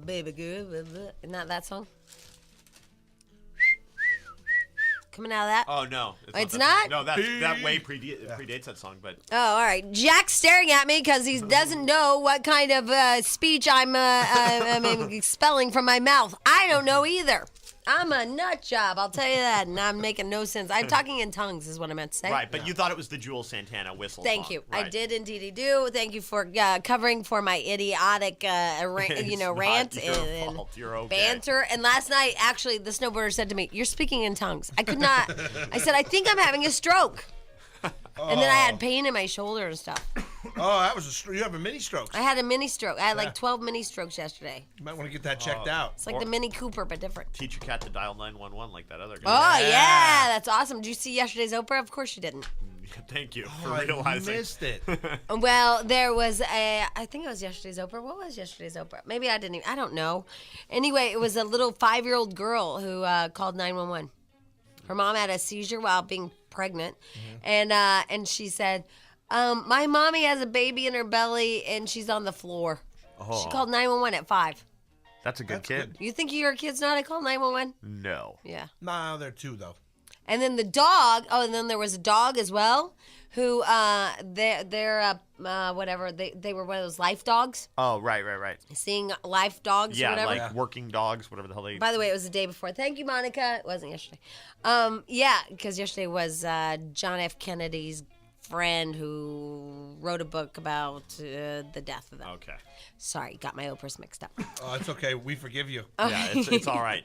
baby girl. Isn't that song? Coming out of that? Oh, no. It's not? No, that way predates that song, but... Oh, all right. Jack's staring at me because he doesn't know what kind of speech I'm expelling from my mouth. I don't know either. I'm a nut job, I'll tell you that, and I'm making no sense. I'm talking in tongues is what I meant to say. Right, but you thought it was the Jewel Santana whistle Thank song. you. Right. I did indeed do. Thank you for covering for my idiotic rant and You're okay. banter. And last night, actually, the snowboarder said to me, "You're speaking in tongues." I could not. I said, "I think I'm having a stroke." And then I had pain in my shoulder and stuff. Oh, that was you have a mini stroke. I had a mini stroke. I had like 12 mini strokes yesterday. You might want to get that checked out. It's like the Mini Cooper, but different. Teach your cat to dial 911 like that other guy. Oh, yeah. That's awesome. Did you see yesterday's Oprah? Of course you didn't. Thank you for I realizing. missed it. Well, there was I think it was yesterday's Oprah. What was yesterday's Oprah? Maybe I didn't even, I don't know. Anyway, it was a little 5-year-old girl who called 911. Her mom had a seizure while being pregnant, and she said, my mommy has a baby in her belly and she's on the floor. Oh. She called 911 at 5. That's a good kid. You think your kids know how to call 911? No. Yeah. No, they're 2 though. And then the dog. Oh, and then there was a dog as well, who they're whatever they were one of those life dogs. Oh, right. Seeing life dogs. Yeah, or whatever. like working dogs, whatever the hell they. By the way, it was the day before. Thank you, Monica. It wasn't yesterday. Yeah, because yesterday was John F. Kennedy's friend who wrote a book about the death of them. Okay. Sorry, got my Oprahs mixed up. Oh, it's okay. We forgive you. Yeah, it's all right.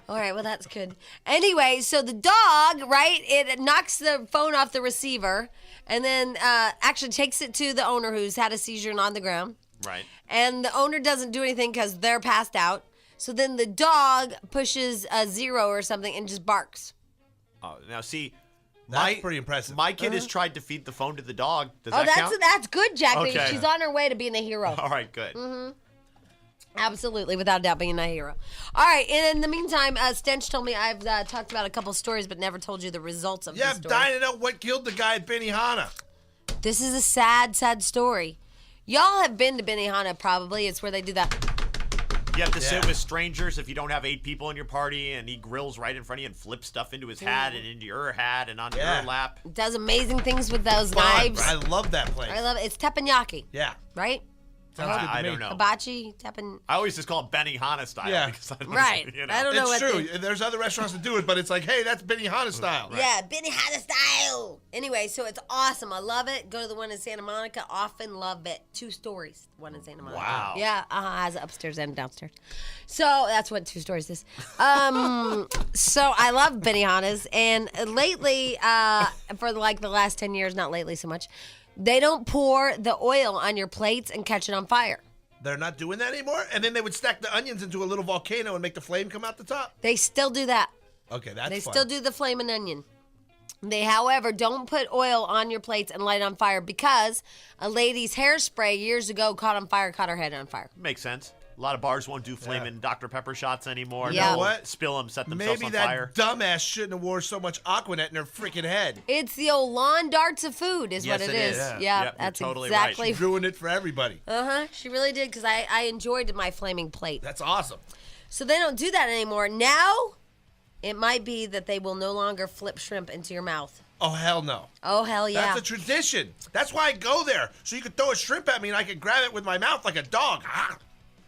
All right, well, that's good. Anyway, so the dog, right, it knocks the phone off the receiver and then actually takes it to the owner who's had a seizure and on the ground. Right. And the owner doesn't do anything because they're passed out. So then the dog pushes a 0 or something and just barks. Oh, now see. That's pretty impressive. My kid has tried to feed the phone to the dog. Does that count? That's good, Jack. Okay. She's on her way to being a hero. All right, good. Mm-hmm. Absolutely, without a doubt, being a hero. All right, and in the meantime, Stench told me I've talked about a couple stories, but never told you the results of the I'm story. dying to know what killed the guy at Benihana. This is a sad, sad story. Y'all have been to Benihana, probably. It's where they do that. You have to sit with strangers if you don't have 8 people in your party, and he grills right in front of you and flips stuff into his hat and into your hat and onto your lap. Does amazing things with those Fun. knives. I love that place. I love it. It's teppanyaki. Yeah. Right? Sounds good to I me. don't know. Hibachi, teppen. I always just call it Benihana style. Yeah. Because I don't Right. You know. I don't know It's what true. There's other restaurants that do it, but it's like, hey, that's Benihana style. Right. Yeah, Benihana style. Anyway, so it's awesome. I love it. Go to the one in Santa Monica. Often love it. 2 stories. One in Santa Monica. Wow. Yeah, has upstairs and downstairs. So that's what 2 stories is. So I love Benihana's, and lately, for like the last 10 years, not lately so much, they don't pour the oil on your plates and catch it on fire. They're not doing that anymore? And then they would stack the onions into a little volcano and make the flame come out the top? They still do that. Okay, that's They fun. still do the flaming onion. They, however, don't put oil on your plates and light it on fire because a lady's hairspray years ago caught her head on fire. Makes sense. A lot of bars won't do flaming Dr. Pepper shots anymore. Yeah. You know what? Spill them, set themselves Maybe on that fire. dumbass shouldn't have wore so much Aquanet in her freaking head. It's the old lawn darts of food is Yes, what it it is. is. Yeah, Yep, that's you're totally exactly. She ruined it for everybody. She really did because I enjoyed my flaming plate. That's awesome. So they don't do that anymore. Now, it might be that they will no longer flip shrimp into your mouth. Oh, hell no. Oh, hell yeah. That's a tradition. That's why I go there. So you could throw a shrimp at me and I could grab it with my mouth like a dog.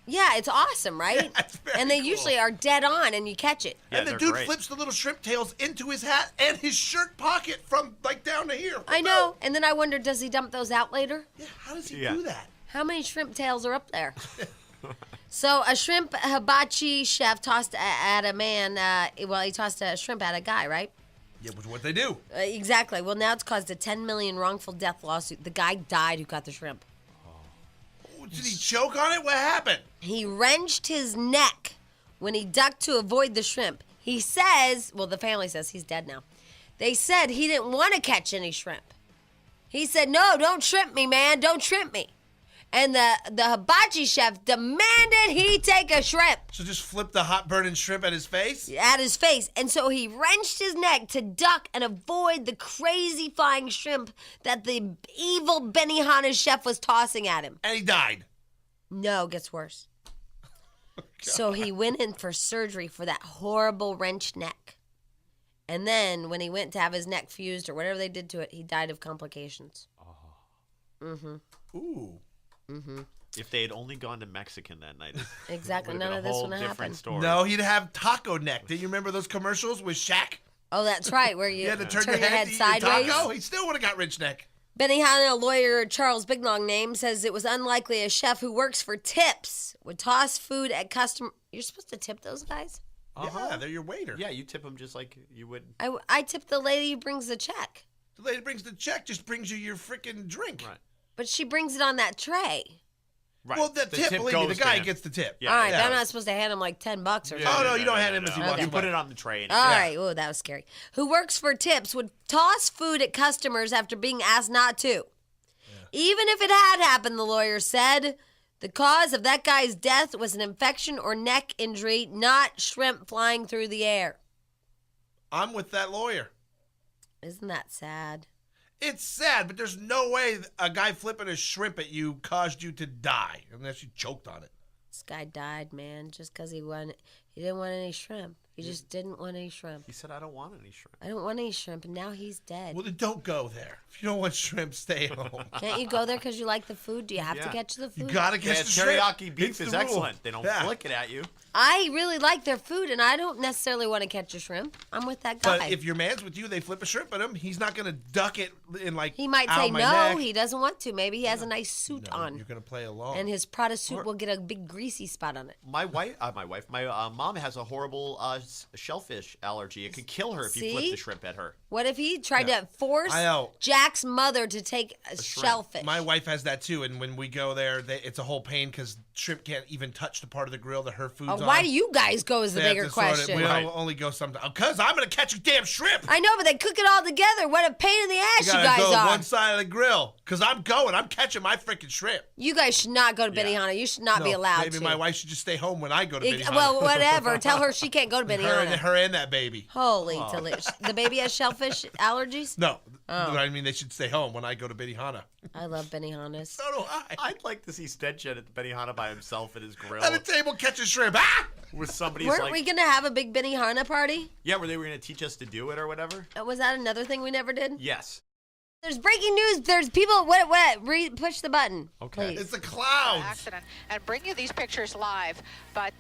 Yeah, it's awesome, right? Yeah, it's very and they cool. usually are dead on and you catch it. Yeah, And the they're dude great. flips the little shrimp tails into his hat and his shirt pocket from like down to here. I know. And then I wonder, does he dump those out later? Yeah, how does he Yeah. do that? How many shrimp tails are up there? So a shrimp hibachi chef tossed at a man, he tossed a shrimp at a guy, right? Yeah, which is what they do. Exactly. Well, now it's caused a $10 million wrongful death lawsuit. The guy died who got the shrimp. Did he choke on it? What happened? He wrenched his neck when he ducked to avoid the shrimp. He says, well, the family says he's dead now. They said he didn't want to catch any shrimp. He said, no, don't shrimp me, man. Don't shrimp me. And the hibachi chef demanded he take a shrimp So just flip the hot burning shrimp at his face? at his face. And so he wrenched his neck to duck and avoid the crazy flying shrimp that the evil Benihana chef was tossing at him. And he died. No, it gets worse. So he went in for surgery for that horrible wrenched neck. And then when he went to have his neck fused or whatever they did to it, he died of complications. Oh. Mm-hmm. Ooh. Mm-hmm. If they had only gone to Mexican that night, exactly, none of this would have happened. Story. No, he'd have taco neck. Do you remember those commercials with Shaq? Oh, that's right, where you had to turn your head to eat sideways. Taco. He still would have got rich neck. Benihana lawyer Charles Big Long Name says it was unlikely a chef who works for tips would toss food at customer. You're supposed to tip those guys? Yeah, they're your waiter. Yeah, you tip them just like you would. I tip the lady who brings the check. The lady brings the check, just brings you your freaking drink. Right. But she brings it on that tray. Right. Well, the tip, believe me, the guy gets the tip. Yeah. All right, Yeah. but I'm not supposed to hand him like $10 or something. Oh, no, you don't hand him as he walks You by. put it on the tray. All right. Oh, that was scary. Who works for tips would toss food at customers after being asked not to. Yeah. Even if it had happened, the lawyer said, the cause of that guy's death was an infection or neck injury, not shrimp flying through the air. I'm with that lawyer. Isn't that sad? It's sad, but there's no way a guy flipping a shrimp at you caused you to die unless you choked on it. This guy died, man, just because he didn't want any shrimp. He just didn't want any shrimp. He said, I don't want any shrimp. I don't want any shrimp, and now he's dead. Well, then don't go there. If you don't want shrimp, stay home. Can't you go there because you like the food? Do you have to catch the food? You got to catch the shrimp. Teriyaki beef It's is the rule. excellent. They don't flick it at you. I really like their food, and I don't necessarily want to catch a shrimp. I'm with that guy. But if your man's with you, they flip a shrimp at him. He's not going to duck it in like. He might "Ow, say my no, neck." he doesn't want to. Maybe he has a nice suit No, on. You're going to play along. And his Prada suit will get a big greasy spot on it. My mom has a horrible shellfish allergy. It could kill her if you flip See? the shrimp at her. What if he tried to force I know. Jack's mother to take a shellfish? My wife has that too, and when we go there, it's a whole pain because shrimp can't even touch the part of the grill that her food's on. Why do you guys go is the They have bigger to sort it. question. We only go sometimes. Because I'm going to catch a damn shrimp. I know, but they cook it all together. What a pain in the ass you gotta guys go are. one side of the grill. Because I'm catching my freaking shrimp. You guys should not go to Benihana. You should not be allowed maybe to. my wife should just stay home when I go to Benihana. Well, whatever. Tell her she can't go to Benihana. Her and that baby. Holy delicious. The baby has shellfish allergies? No. I mean, they should stay home when I go to Benihana. I love Benihanas. So do I. I'd like to see Stench at the Benihana by himself at his grill. At a table catching shrimp. Ah! With somebody's Weren't we going to have a big Benihana party? Yeah, where they were going to teach us to do it or whatever? Was that another thing we never did? Yes. There's breaking news. There's people. Push the button. Okay. Please. It's the clouds. Accident and bring you these pictures live. But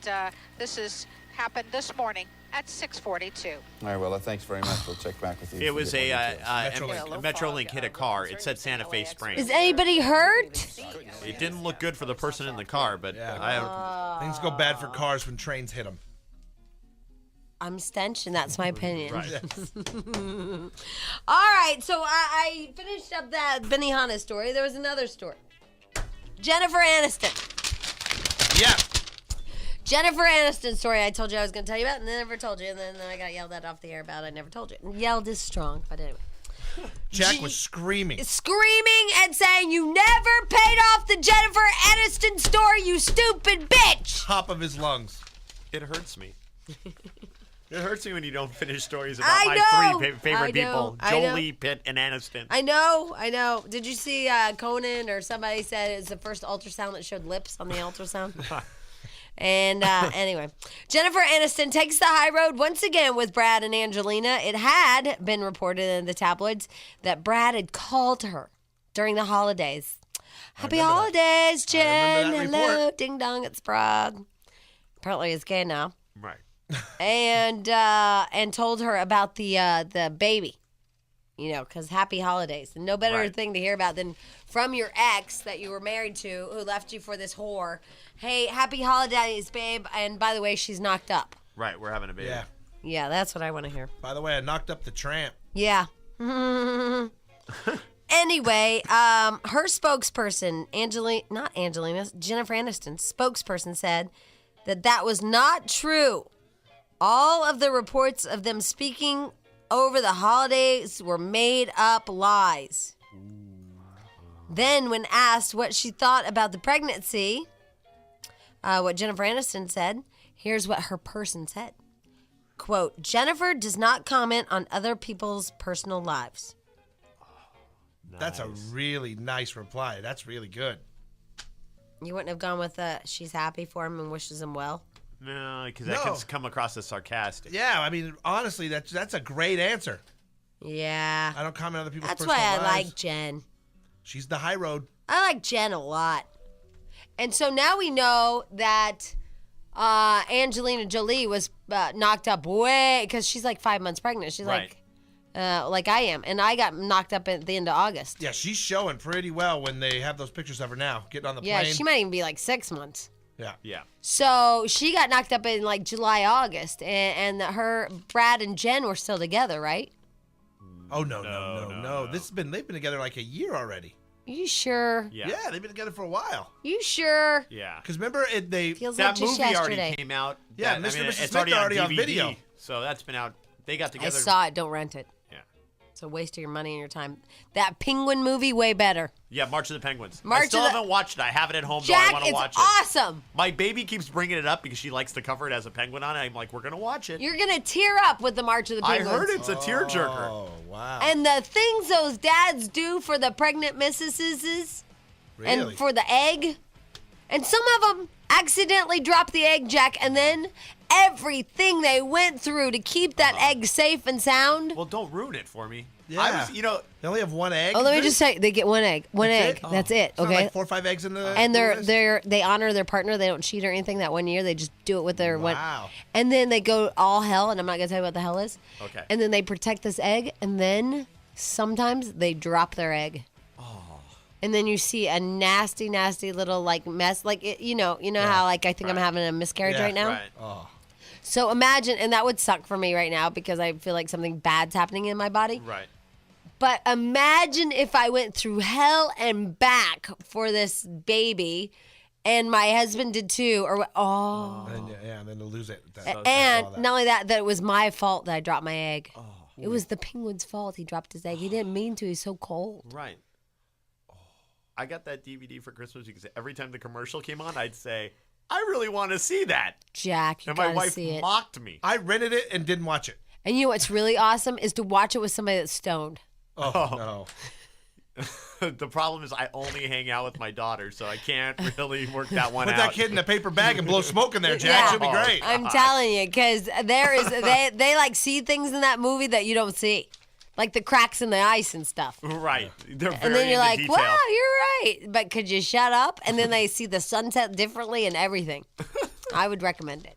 this has happened this morning at 6:42. All right, well, thanks very much. We'll check back with you. It was a Metrolink. Metrolink hit a car. It said Santa Fe Springs. Is anybody hurt? It didn't look good for the person in the car, but Things go bad for cars when trains hit them. I'm Stench, and that's my opinion. Right. All right, so I finished up that Benihana story. There was another story. Jennifer Aniston. Yeah. Jennifer Aniston story I told you I was going to tell you about, and then I never told you, and then I got yelled at off the air about it. I never told you. And yelled is strong, but anyway. Jack was screaming. Screaming and saying, you never paid off the Jennifer Aniston story, you stupid bitch! Top of his lungs. it hurts me. It hurts me when you don't finish stories I about know. my three favorite I know. people, I know. Jolie, Pitt, and Aniston. I know. Did you see Conan or somebody said it's the first ultrasound that showed lips on the ultrasound? And anyway, Jennifer Aniston takes the high road once again with Brad and Angelina. It had been reported in the tabloids that Brad had called her during the holidays. Happy holidays, Jen. that Hello, report. ding dong, it's Brad. Apparently he's gay now. Right. And told her about the baby. You know, because happy holidays. And no better Right. thing to hear about than from your ex that you were married to who left you for this whore. Hey, happy holidays, babe. And by the way, she's knocked up. Right, we're having a baby. Yeah. Yeah, that's what I want to hear. By the way, I knocked up the tramp. Yeah. Anyway, her spokesperson, Jennifer Aniston's spokesperson said that was not true. All of the reports of them speaking over the holidays were made up lies. Then, when asked what she thought about the pregnancy, what Jennifer Aniston said, here's what her person said. Quote, Jennifer does not comment on other people's personal lives. That's a really nice reply. That's really good. You wouldn't have gone with she's happy for him and wishes him well? No, because that can come across as sarcastic. Yeah, I mean, honestly, that's a great answer. Yeah. I don't comment on other people's That's personal why I lives. like Jen. She's the high road. I like Jen a lot. And so now we know that Angelina Jolie was knocked up way, because she's like 5 months pregnant. She's like I am. And I got knocked up at the end of August. Yeah, she's showing pretty well when they have those pictures of her now, getting on the Yeah, plane. she might even be like 6 months. Yeah. Yeah. So she got knocked up in like July, August. And her, Brad and Jen were still together, right? Oh, no. They've been together like a year already. You sure? Yeah. Yeah, they've been together for a while. You sure? Yeah. Because remember, Feels That like just movie yesterday. already came out. Yeah, That- Mr. and Mrs. It's Smith are already on DVD, video. So that's been out. They got I together. saw it. Don't rent it. Yeah. It's a waste of your money and your time. That Penguin movie, way better. Yeah, March of the Penguins. March I still of the- haven't watched it. I have it at home, though. I Jack, want to it's watch it. awesome. My baby keeps bringing it up because she likes to cover it as a penguin on it. I'm like, we're going to watch it. You're going to tear up with the March of the I Penguins. heard it's a tearjerker. Oh, wow. And the things those dads do for the pregnant missuses really? and for the egg. And some of them accidentally drop the egg, Jack, and then everything they went through to keep that egg safe and sound. Well, don't ruin it for me. Yeah. I was, They only have one egg? Oh, let me just say, they get one egg. One That's egg. it? That's it. It's not Okay. like 4 or 5 eggs in the... And list? they honor their partner. They don't cheat or anything that one year. They just do it with their one. Wow. And then they go all hell, and I'm not gonna tell you what the hell is. Okay. And then they protect this egg, and then sometimes they drop their egg. Oh. And then you see a nasty, nasty little like mess, like it, you know how like I think I'm having a miscarriage Yeah, right now. Right. Oh. So imagine, and that would suck for me right now because I feel like something bad's happening in my body. Right. But imagine if I went through hell and back for this baby, and my husband did too, or And then to lose it. and not only that it was my fault that I dropped my egg. It was the penguin's fault. He dropped his egg. He didn't mean to. He's so cold. Right. I got that DVD for Christmas because every time the commercial came on, I'd say, I really want to see that. Jack, you And my gotta wife see it. mocked me. I rented it and didn't watch it. And you know what's really awesome is to watch it with somebody that's stoned. Oh, no. The problem is I only hang out with my daughter, so I can't really work that one Put out. that kid in a paper bag and blow smoke in there, Jack. Yeah. She'll be great. I'm telling you, because they like see things in that movie that you don't see, like the cracks in the ice and stuff. Right. They're very And then you're into like, detail. wow, you're right. But could you shut up? And then they see the sunset differently and everything. I would recommend it.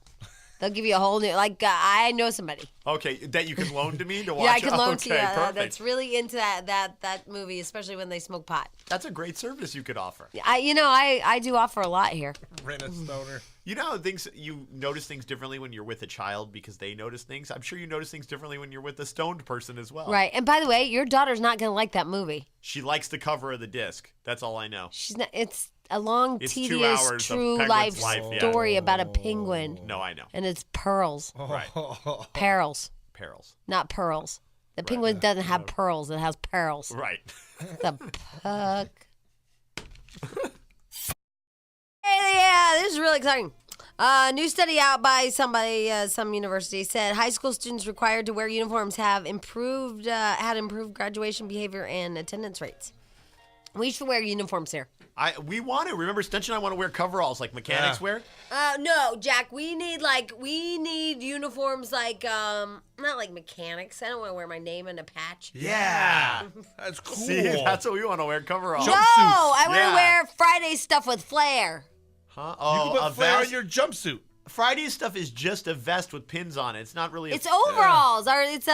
They'll give you a whole new, like, I know somebody. Okay, that you can loan to me to watch? Yeah, I can loan to you. Okay, perfect. That's really into that movie, especially when they smoke pot. That's a great service you could offer. I do offer a lot here. Rent a stoner. You know how you notice things differently when you're with a child because they notice things? I'm sure you notice things differently when you're with a stoned person as well. Right. And by the way, your daughter's not going to like that movie. She likes the cover of the disc. That's all I know. She's not. It's a long, It's 2 tedious, hours of true Penguin's life life, yeah. story about a penguin. No, I know. And it's pearls. Right. Pearls, Perils. not pearls. The penguin doesn't have pearls. It has pearls. Right. The puck. Yeah, this is really exciting. New study out by somebody, some university said high school students required to wear uniforms had improved graduation behavior and attendance rates. We should wear uniforms here. We want to. Remember, Stench and I want to wear coveralls like mechanics wear? No, Jack. We need uniforms like not like mechanics. I don't want to wear my name in a patch. Yeah. That's cool. See, that's what we want to wear, coveralls. No, I want Yeah. to wear Friday stuff with flair. Huh? You Oh, can a put flare on vest? your jumpsuit. Friday's stuff is just a vest with pins on it. It's not really It's overalls or it's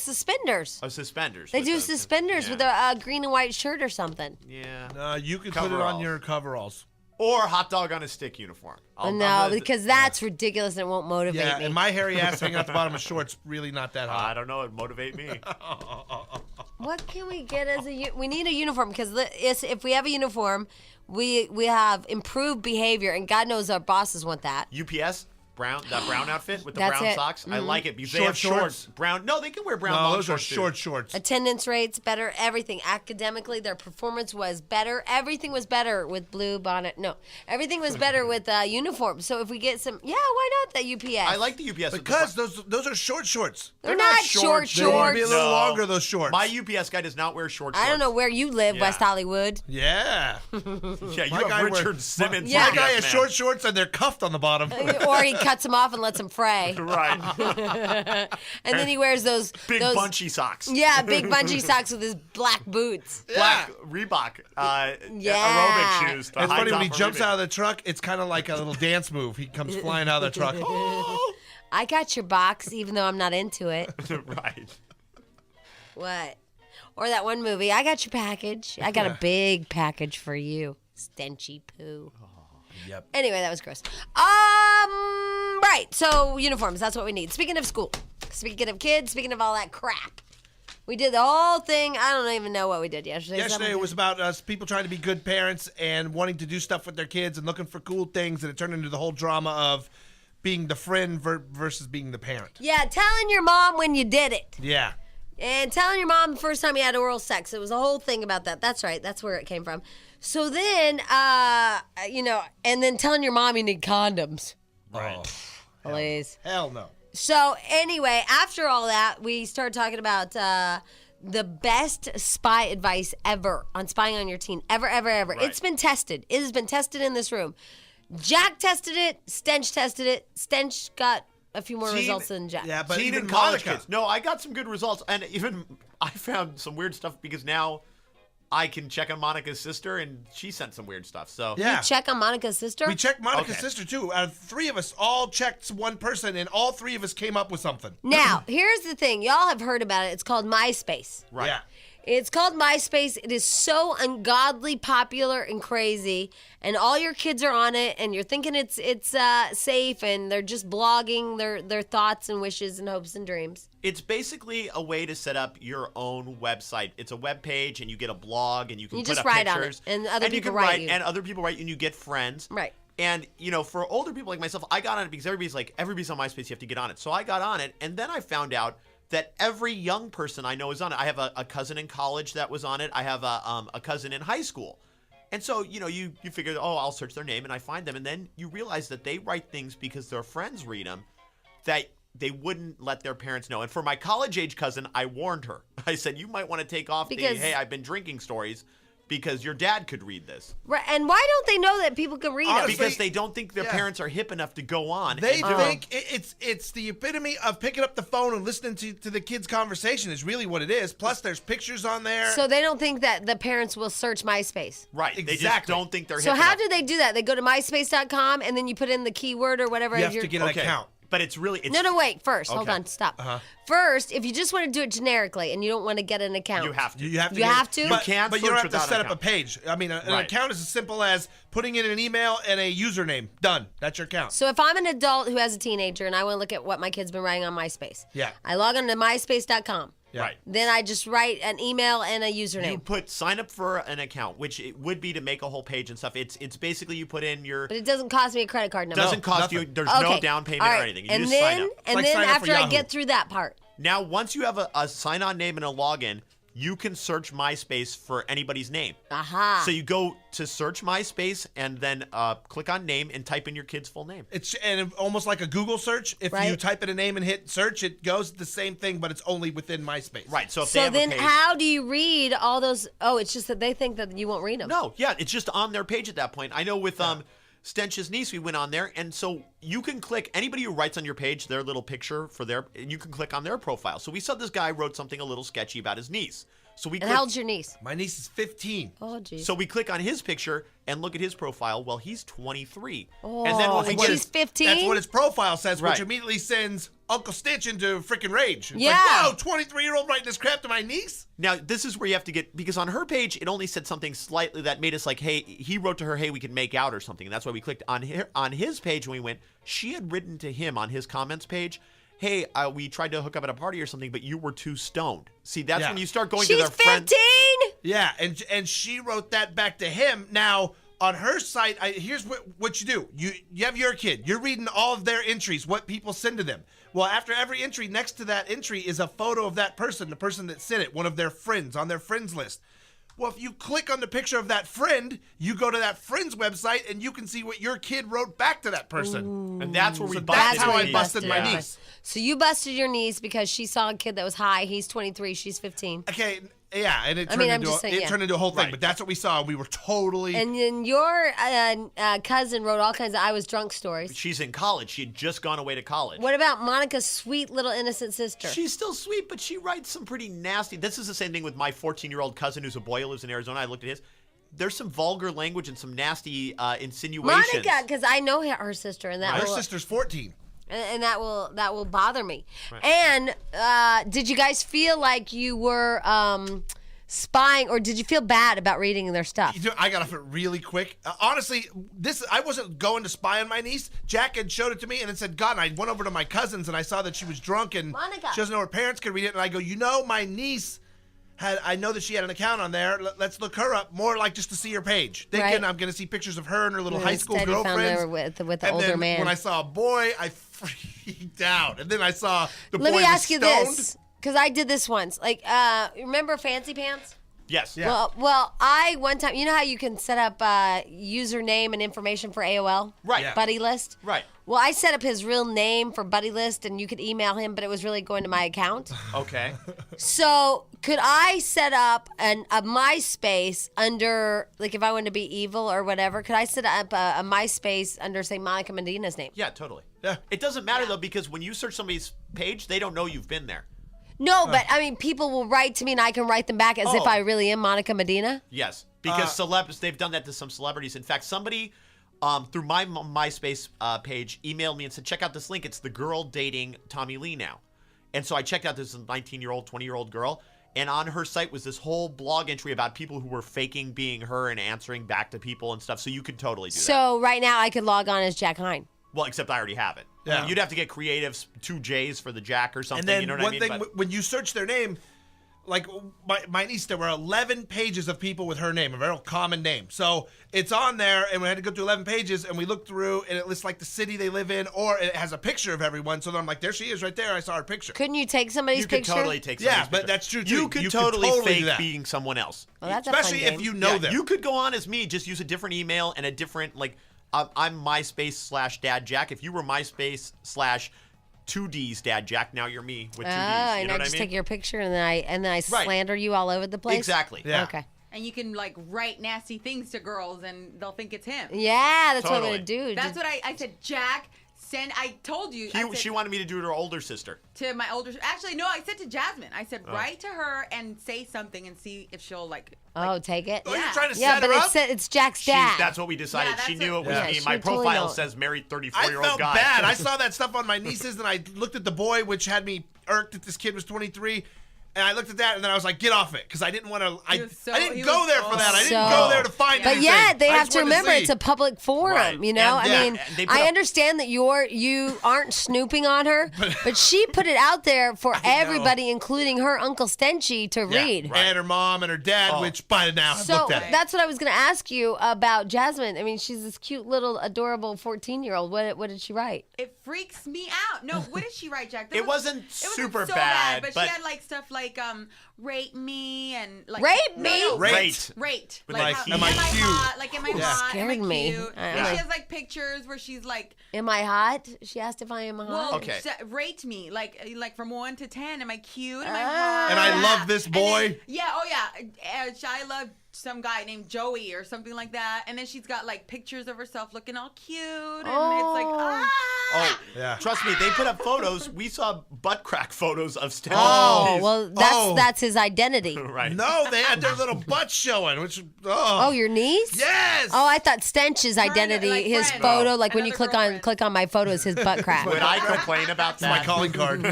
suspenders. suspenders. They with do the- suspenders with a green and white shirt or something. Yeah. You can put it on Coveralls. your coveralls. Or hot dog on a stick uniform. No, because that's ridiculous and it won't motivate Yeah, me. and my hairy ass hanging out the bottom of shorts really not that I hot. don't know. It'd motivate me. What can we get as we need a uniform because if we have a uniform, we have improved behavior and God knows our bosses want that. UPS? that brown outfit with the That's brown it. socks. I like it because they Short have shorts. shorts. Brown. No, they can wear brown. No, long those are shorts, too. short shorts. Attendance rates better, everything. Academically, their performance was better. Everything was better with blue bonnet. No, everything was better with uniforms. So if we get some, why not the UPS? I like the UPS Because those are short shorts. They're not short They want to be a shorts. little No. longer, those shorts. My UPS guy does not wear short shorts. I don't know where you live, Yeah. West Hollywood. Yeah. Yeah, you My have guy Richard Simmons. Yeah. My guy UPS has man. short shorts and they're cuffed on the bottom. Or he cuts them off and lets them fray. Right. And then he wears those Big those, bunchy socks. Yeah, big bungee socks with his black boots. Black Reebok Yeah. aerobic shoes. It's funny when he jumps out of the truck, it's kind of like a little dance move. He comes flying out of the truck. Oh. I got your box, even though I'm not into it. Right. What? Or that one movie, I got your package. I got a big package for you. Stenchy poo. Yep. Anyway, that was gross. Right. So uniforms, that's what we need. Speaking of school, speaking of kids, speaking of all that crap, we did the whole thing. I don't even know what we did yesterday. Yesterday it was about us people trying to be good parents and wanting to do stuff with their kids and looking for cool things, and it turned into the whole drama of being the friend versus being the parent. Yeah, telling your mom when you did it. Yeah. And telling your mom the first time you had oral sex. It was a whole thing about that. That's right. That's where it came from. So then, and then telling your mom you need condoms. Right. Please. Hell no. So anyway, after all that, we started talking about the best spy advice ever on spying on your teen. Ever. Right. It's been tested. It has been tested in this room. Jack tested it. Stench tested it. Stench got a few more results than Jack. Yeah, but Teen even and college Monica. kids. No, I got some good results, and even I found some weird stuff because now I can check on Monica's sister, and she sent some weird stuff. So Yeah. Check on Monica's sister. We checked Monica's Okay. sister too. Out of three of us, all checked one person, and all three of us came up with something. Now, here's the thing. Y'all have heard about it. It's called Myspace. right. Yeah. It's called Myspace. It is so ungodly popular and crazy, and all your kids are on it, and you're thinking it's safe, and they're just blogging their thoughts and wishes and hopes and dreams. It's basically a way to set up your own website. It's a web page, and you get a blog, and you can You put just up write on it, pictures, and other you people can write you. and other people write you, and you get friends. Right. And for older people like myself, I got on it because everybody's on MySpace. You have to get on it. So I got on it, and then I found out that every young person I know is on it. I have a cousin in college that was on it. I have a cousin in high school. And so, you figure, I'll search their name and I find them. And then you realize that they write things because their friends read them that they wouldn't let their parents know. And for my college-age cousin, I warned her. I said, you might want to take off Because- hey, I've been drinking stories because your dad could read this. Right. And why don't they know that people can read them? Honestly, Because they don't think their yeah. parents are hip enough to go on. They and do think it's the epitome of picking up the phone and listening to the kid's conversation is really what it is. Plus, there's pictures on there. So they don't think that the parents will search MySpace. Right. They just Exactly. don't think they're So hip how enough. do they do that? They go to myspace.com and then you put in the keyword or whatever. you if have to get an account. But it's really... No, wait. First, hold Okay. on. Stop. Uh-huh. First, if you just want to do it generically and you don't want to get an account. You have to. You have to. You get- have to? But, You can't but you don't search have to without set an up a account. page. I mean, an Right. account is as simple as putting in an email and a username. Done. That's your account. So if I'm an adult who has a teenager and I want to look at what my kid's been writing on MySpace, Yeah. I log on to myspace.com. Yeah. Right. Then I just write an email and a username. You put sign up for an account, which it would be to make a whole page and stuff. It's basically you put in your... But it doesn't cost me a credit card number. Doesn't cost you... nothing. There's Okay. no down payment All or right. anything. You and just then, sign up. And like then sign up for after I Yahoo. get through that part, Now, once you have a sign-on name and a login, you can search MySpace for anybody's name. aha. So you go to search MySpace and then click on name and type in your kid's full name. It's almost like a Google search. If you Right. type in a name and hit search, it goes the same thing, but it's only within MySpace. Right. So if they So have then a page, how do you read all those? Oh, it's just that they think that you won't read them. No, yeah, it's just on their page at that point. I know with Stench's niece, we went on there, and so you can click anybody who writes on your page their little picture for their, and you can click on their profile. So we saw this guy wrote something a little sketchy about his niece. So we And clicked, how old's your niece? My niece is 15. Oh, geez. so we click on his picture and look at his profile. Well, he's 23. Oh, and then once and we she's 15? That's what his profile says, which Right. immediately sends Uncle Stitch into freaking rage. It's Yeah. like, whoa, 23-year-old writing this crap to my niece? Now, this is where you have to get, because on her page, it only said something slightly that made us like, hey, he wrote to her, hey, we can make out or something. And that's why we clicked on his page when we went. She had written to him on his comments page, hey, we tried to hook up at a party or something, but you were too stoned. See, that's when you start going to She's their friends. 15? Yeah, and she wrote that back to him. Now, on her site, here's what you do. You have your kid. You're reading all of their entries, what people send to them. Well, after every entry, next to that entry is a photo of that person, the person that sent it, one of their friends on their friends list. Well, if you click on the picture of that friend, you go to that friend's website and you can see what your kid wrote back to that person. Ooh. And that's where we So busted. that's how I your busted niece. my Yeah. niece. So you busted your niece because she saw a kid that was high. He's 23. She's 15. Okay, yeah, and it I turned, mean, I'm into, just saying, yeah. turned into a whole thing. Right. But that's what we saw. We were totally... And then your cousin wrote all kinds of I was drunk stories. She's in college. She had just gone away to college. What about Monica's sweet little innocent sister? She's still sweet, but she writes some pretty nasty. This is the same thing with my 14-year-old cousin who's a boy who lives in Arizona. I looked at his. There's some vulgar language and some nasty insinuations. Monica, because I know her sister, and that Her will, sister's 14. and that will bother me. Right. And did you guys feel like you were spying, or did you feel bad about reading their stuff? You know, I got off it really quick. Honestly, I wasn't going to spy on my niece. Jack had showed it to me and it said, God, and I went over to my cousins and I saw that she was drunk and Monica. she doesn't know her parents could read it. And I go, my niece I know that she had an account on there. Let's look her up more, like just to see her page. Thinking Right. I'm going to see pictures of her and her little high school Instead you found girlfriends. her with the and older then man. when I saw a boy, I freaked out. And then I saw the boy Let me was ask you stoned. this, because I did this once. Like, remember Fancy Pants? Yes. Yeah. Well, I one time, you know how you can set up username and information for AOL? Right. Yeah. Buddy list? Right. Well, I set up his real name for Buddy list, and you could email him, but it was really going to my account. Okay. So could I set up a MySpace under, like if I wanted to be evil or whatever, could I set up a MySpace under, say, Monica Medina's name? Yeah, totally. Yeah. It doesn't matter, though, because when you search somebody's page, they don't know you've been there. No, but I mean, people will write to me and I can write them back as if Oh. I really am Monica Medina. Yes, because celebs, they've done that to some celebrities. In fact, somebody through my MySpace page emailed me and said, check out this link. It's the girl dating Tommy Lee now. And so I checked out this 19-year-old, 20-year-old girl. And on her site was this whole blog entry about people who were faking being her and answering back to people and stuff. So you could totally do that. So right now I could log on as Jack Hine. Well, except I already have it. Yeah. You'd have to get creatives, 2 J's for the Jack or something. And then you know what one I mean? thing, But- when you search their name, like my niece, there were 11 pages of people with her name, a very common name. So it's on there, and we had to go through 11 pages, and we looked through, and it lists like the city they live in, or it has a picture of everyone. So then I'm like, there she is right there. I saw her picture. Couldn't you take somebody's you could picture? totally take Yeah, somebody's but picture. that's true, too. You could You could totally totally do fake that. being someone else. Well, that's Especially a fun if game. you know them. You could go on as me, just use a different email and a different, like, I'm MySpace / Dad Jack. If you were MySpace / 2D's Dad Jack, now you're me with 2D's. Oh, you and know I what just I mean? take your picture and then I slander you all over the place. Exactly. Yeah. Okay. And you can like write nasty things to girls and they'll think it's him. Yeah, that's what I'm Totally. gonna do. That's what I said, Jack, I told you. I said She wanted me to do it to her older sister. to my older, actually, no, I said to Jasmine. I said, write to her and say something and see if she'll take it. Oh, you're Yeah. trying to Yeah, set but her up? it's Jack's dad. That's what we decided. Yeah, She that's knew what- it was Yeah, me. she My would totally profile know. says married I 34-year-old felt guy. bad. I saw that stuff on my nieces, and I looked at the boy, which had me irked that this kid was 23. And I looked at that, and then I was like, "Get off it," because I didn't want to. I didn't he go was there for that. I didn't so- go there to find But anything. yet they I have just to wanted remember see. it's a public forum, Right. you know? And, I yeah, mean, they put I up- understand that you aren't snooping on her, but she put it out there for everybody, including her Uncle Stenchy, to read. right. And her mom and her dad, Oh. which by now have So looked at it. that's what I was going to ask you about Jasmine. I mean, she's this cute little adorable 14-year-old. What did she write? It freaks me out. No, what did she write, Jack? It wasn't super so bad, but but- she had like stuff like rate me and like Rate me? No, Rate. rate. With like, how, am I cute? hot? Like, am I Yeah. hot? Am I Scared me. cute? I- And Yeah. she has like pictures where she's like, Am I hot? She asked if I am hot. well, Okay. rate me like from 1 to 10. Am I cute? Am I Ah. hot? And I Yeah. love this And boy. then- yeah. Oh yeah. I love some guy named Joey or something like that. And then she's got like pictures of herself looking all cute, and it's like ah. Oh, Yeah. Trust me, they put up photos. We saw butt crack photos of Stench. Oh, well, Oh. that's his identity. right. No, they had their little butts showing, which Oh, your niece? yes. Oh, I thought Stench's identity, like his friend. photo, like when you Another click on my photo, is his butt crack. Would I complain about my that? calling card.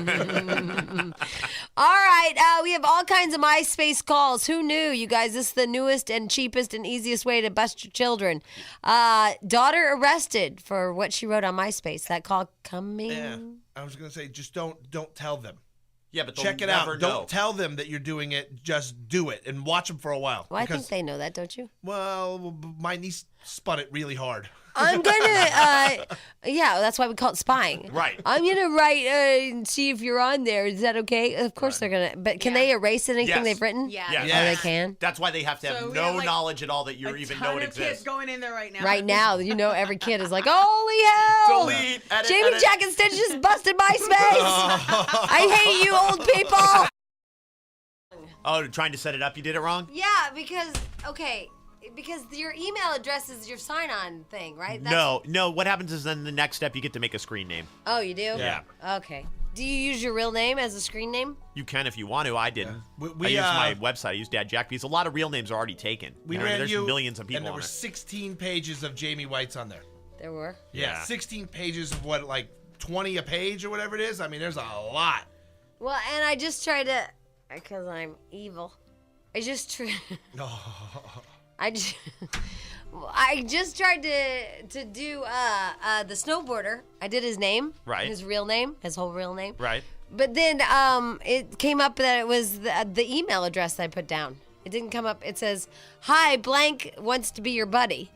All right, we have all kinds of MySpace calls. Who knew, you guys? This is the newest and cheapest and easiest way to bust your children. Daughter arrested for what she wrote on MySpace. That call coming. Yeah. I was gonna say, just don't tell them. Yeah, but they'll Check it never out. know. Don't tell them that you're doing it. Just do it and watch them for a while. Well, I think they know that, don't you? Well, my niece spun it really hard. I'm gonna, yeah, that's why we call it spying. Right. I'm gonna write and see if you're on there. Is that okay? Of course they're gonna. But can they erase anything Yes. they've written? Yeah. Yes. Oh, they can. That's why they have to have So we no have, like, knowledge at all that you A even ton know it of kids exists. going in there right now. Right now, you know, every kid is like, "Holy hell!" Delete, edit, Jamie, edit. Jack, and Stench just busted MySpace. I hate you, old people. Oh, trying to set it up, you did it wrong? Yeah, because your email address is your sign-on thing, right? No. What happens is then the next step, you get to make a screen name. Oh, you do? Yeah. Okay. Do you use your real name as a screen name? You can if you want to. I didn't. We- I used my website. I used Dad Jack because a lot of real names are already taken. We I mean, ran there's you, millions of people and there on were it. 16 pages of Jamie White's on there. There were. Yeah. 16 pages of what, like 20 a page or whatever it is. I mean, there's a lot. Well, and I just try to, because I'm evil. I just try. I just tried to do the snowboarder. I did his name, Right. His real name, his whole real name. Right. But then it came up that it was the email address I put down. It didn't come up. It says, "Hi, blank wants to be your buddy,"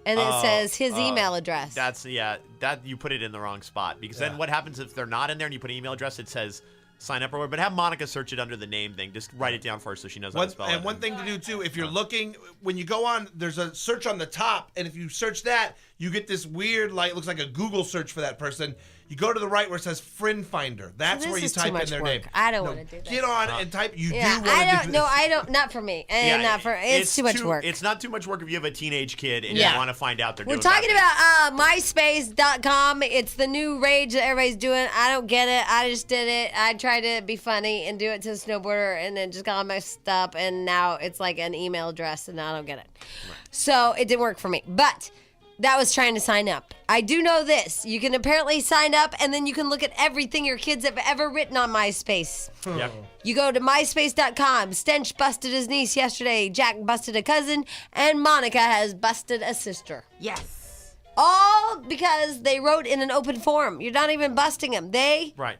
and it says his email address. That you put it in the wrong spot because then what happens if they're not in there and you put an email address? It says sign up or whatever. But have Monica search it under the name thing. Just write it down first so she knows how to spell it. And one thing to do too, if you're looking, when you go on, there's a search on the top, and if you search that, you get this weird, like, looks like a Google search for that person. You go to the right where it says Friend Finder. That's this where you is too type in much their work. name. I don't wanna do that. Get on and type. You yeah, do want to I do don't. this. No, I don't. Not for me, and not for. It's too much work. It's not too much work if you have a teenage kid and Yeah. you want to find out they're We're doing talking bad about myspace.com. It's the new rage that everybody's doing. I don't get it. I just did it. I tried to be funny and do it to the snowboarder and then just got all messed up. And now it's like an email address and I don't get it. Right. So it didn't work for me. But that was trying to sign up. I do know this. You can apparently sign up and then you can look at everything your kids have ever written on MySpace. Yep. You go to myspace.com. Stench busted his niece yesterday. Jack busted a cousin. And Monica has busted a sister. Yes. All because they wrote in an open forum. You're not even busting them. They Right.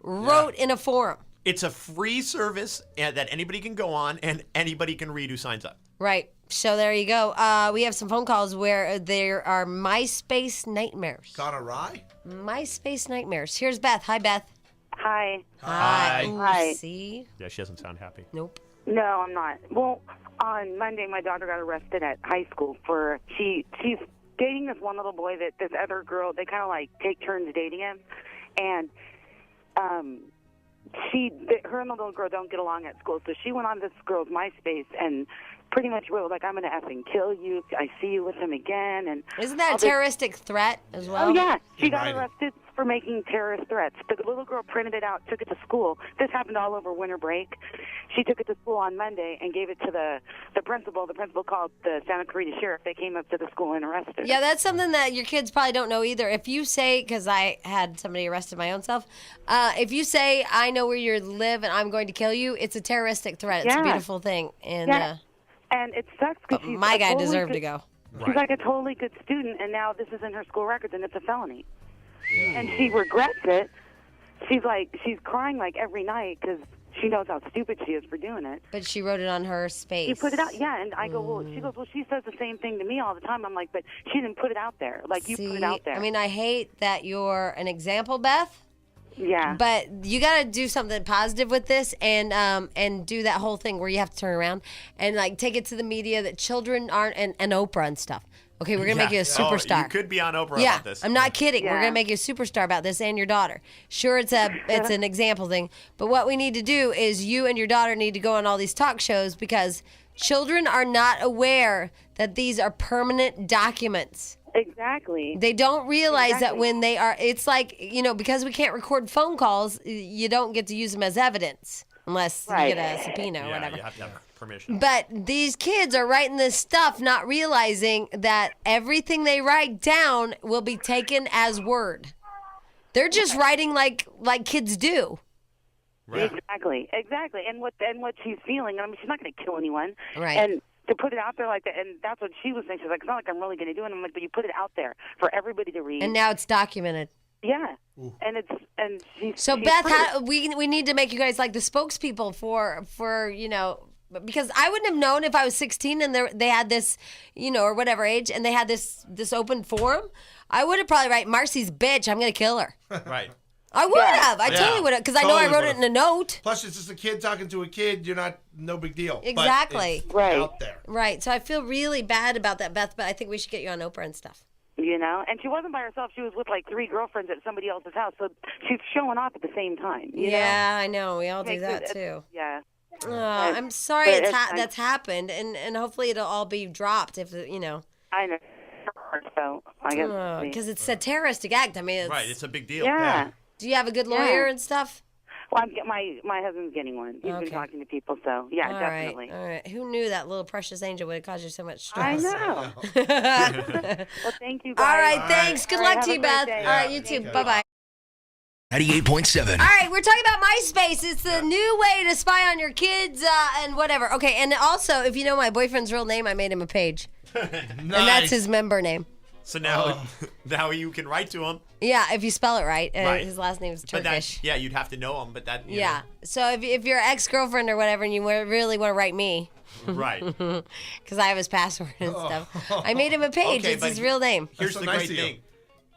wrote in a forum. It's a free service that anybody can go on and anybody can read who signs up. Right. So there you go. We have some phone calls where there are MySpace nightmares. Gone awry? MySpace nightmares. Here's Beth. Hi, Beth. Hi. Hi. Ooh, Hi. see? Yeah, she doesn't sound happy. Nope. No, I'm not. Well, on Monday, my daughter got arrested at high school for she's dating this one little boy that this other girl. They kind of like take turns dating him, and her and the little girl don't get along at school. So she went on this girl's MySpace and pretty much wrote like, "I'm gonna effing kill you if I see you with him again." And Isn't that all a this- terroristic threat as well? Oh yeah, she In got writing. arrested for making terrorist threats. The little girl printed it out, took it to school. This happened all over winter break. She took it to school on Monday and gave it to the principal. The principal called the Santa Clarita sheriff. They came up to the school and arrested her. Yeah, that's something that your kids probably don't know either. If you say, because I had somebody arrested my own self, if you say, "I know where you live and I'm going to kill you," it's a terroristic threat. It's a Yeah. beautiful thing. And Yeah. And it sucks because she's my a guy totally deserved good- to go. She's like a totally good student, and now this is in her school records, and it's a felony. And she regrets it. She's crying like every night because she knows how stupid she is for doing it. But she wrote it on her space. She put it out, yeah, and I go, well, she goes, well, she says the same thing to me all the time. I'm like, but she didn't put it out there. Like, you put it out there. I mean, I hate that you're an example, Beth. yeah. But you got to do something positive with this and do that whole thing where you have to turn around and like take it to the media that children aren't and Oprah and stuff. Okay, we're gonna make you a superstar. Oh, you could be on Oprah Yeah, about this. I'm not kidding. We're Yeah. gonna make you a superstar about this and your daughter. Sure, it's an example thing, but what we need to do is you and your daughter need to go on all these talk shows because children are not aware that these are permanent documents. Exactly. They don't realize that Exactly. when they are, it's like, because we can't record phone calls, you don't get to use them as evidence unless Right. you get a subpoena or Yeah, whatever. you have to have permission. But these kids are writing this stuff, not realizing that everything they write down will be taken as word. They're just writing like kids do. Right. Exactly. And what she's feeling, I mean, she's not going to kill anyone. Right. And to put it out there like that, and that's what she was saying. She's like, it's not like I'm really going to do it. I'm like, but you put it out there for everybody to read. And now it's documented. yeah. and she's So she's Beth, pretty. we need to make you guys like the spokespeople for because I wouldn't have known if I was 16 and they had this, or whatever age, and they had this open forum. I would have probably write Marcy's bitch. I'm gonna kill her. Right. I would have. I totally would have because I know I Totally wrote it would've. in a note. Plus, it's just a kid talking to a kid. You're not, no big deal. Exactly. But it's Right. out there. Right. So I feel really bad about that, Beth. But I think we should get you on Oprah and stuff. And she wasn't by herself. She was with like 3 girlfriends at somebody else's house, so she's showing off at the same time. You know? I know. We all do Makes that it- too. Yeah. I'm sorry but it's- that's happened, and hopefully it'll all be dropped if I know. So I guess. because it's a terroristic act. I mean, Right. It's a big deal. Yeah. Do you have a good lawyer and stuff? Well, my husband's getting one. He's Okay. been talking to people, so yeah, All definitely. right. Who knew that little precious angel would have caused you so much I stress? know. Well, thank you guys. All right, thanks. Good All luck right, to you, have a great Beth. day. All right, you Thank too. you. Bye bye. 98.7. All right, we're talking about MySpace. It's the new way to spy on your kids and whatever. Okay, and also, if you know my boyfriend's real name, I made him a page, and that's his member name. So now, now you can write to him. Yeah, if you spell it right. Right. His last name is But Turkish. that, you'd have to know him. But that, you Yeah. So if you're ex-girlfriend or whatever, and you really want to write me, know. Right. because I have his password and stuff, I made him a page. Okay, it's but his real name. Here's so the nice great of you. thing.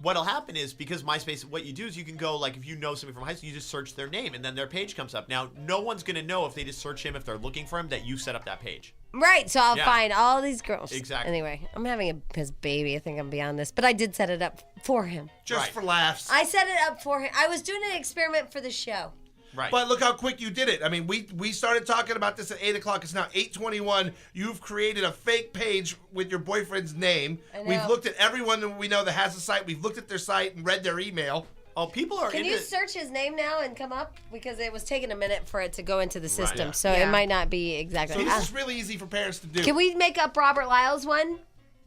What'll happen is because MySpace, what you do is you can go, like, if you know somebody from high school, you just search their name, and then their page comes up. Now, no one's going to know if they just search him, if they're looking for him, that you set up that page. Right, so I'll Yeah. find all these girls. Exactly. Anyway, I'm having his baby. I think I'm beyond this. But I did set it up for him. Just Right. for laughs. I set it up for him. I was doing an experiment for the show. Right. But look how quick you did it. I mean, we started talking about this at 8 o'clock. It's now 8:21. You've created a fake page with your boyfriend's name. I know. We've looked at everyone that we know that has a site. We've looked at their site and read their email. Oh, people are Can into you search his name now and come up? Because it was taking a minute for it to go into the system. yeah. So Yeah. it might not be exactly. So this is really easy for parents to do. Can we make up Robert Lyle's one?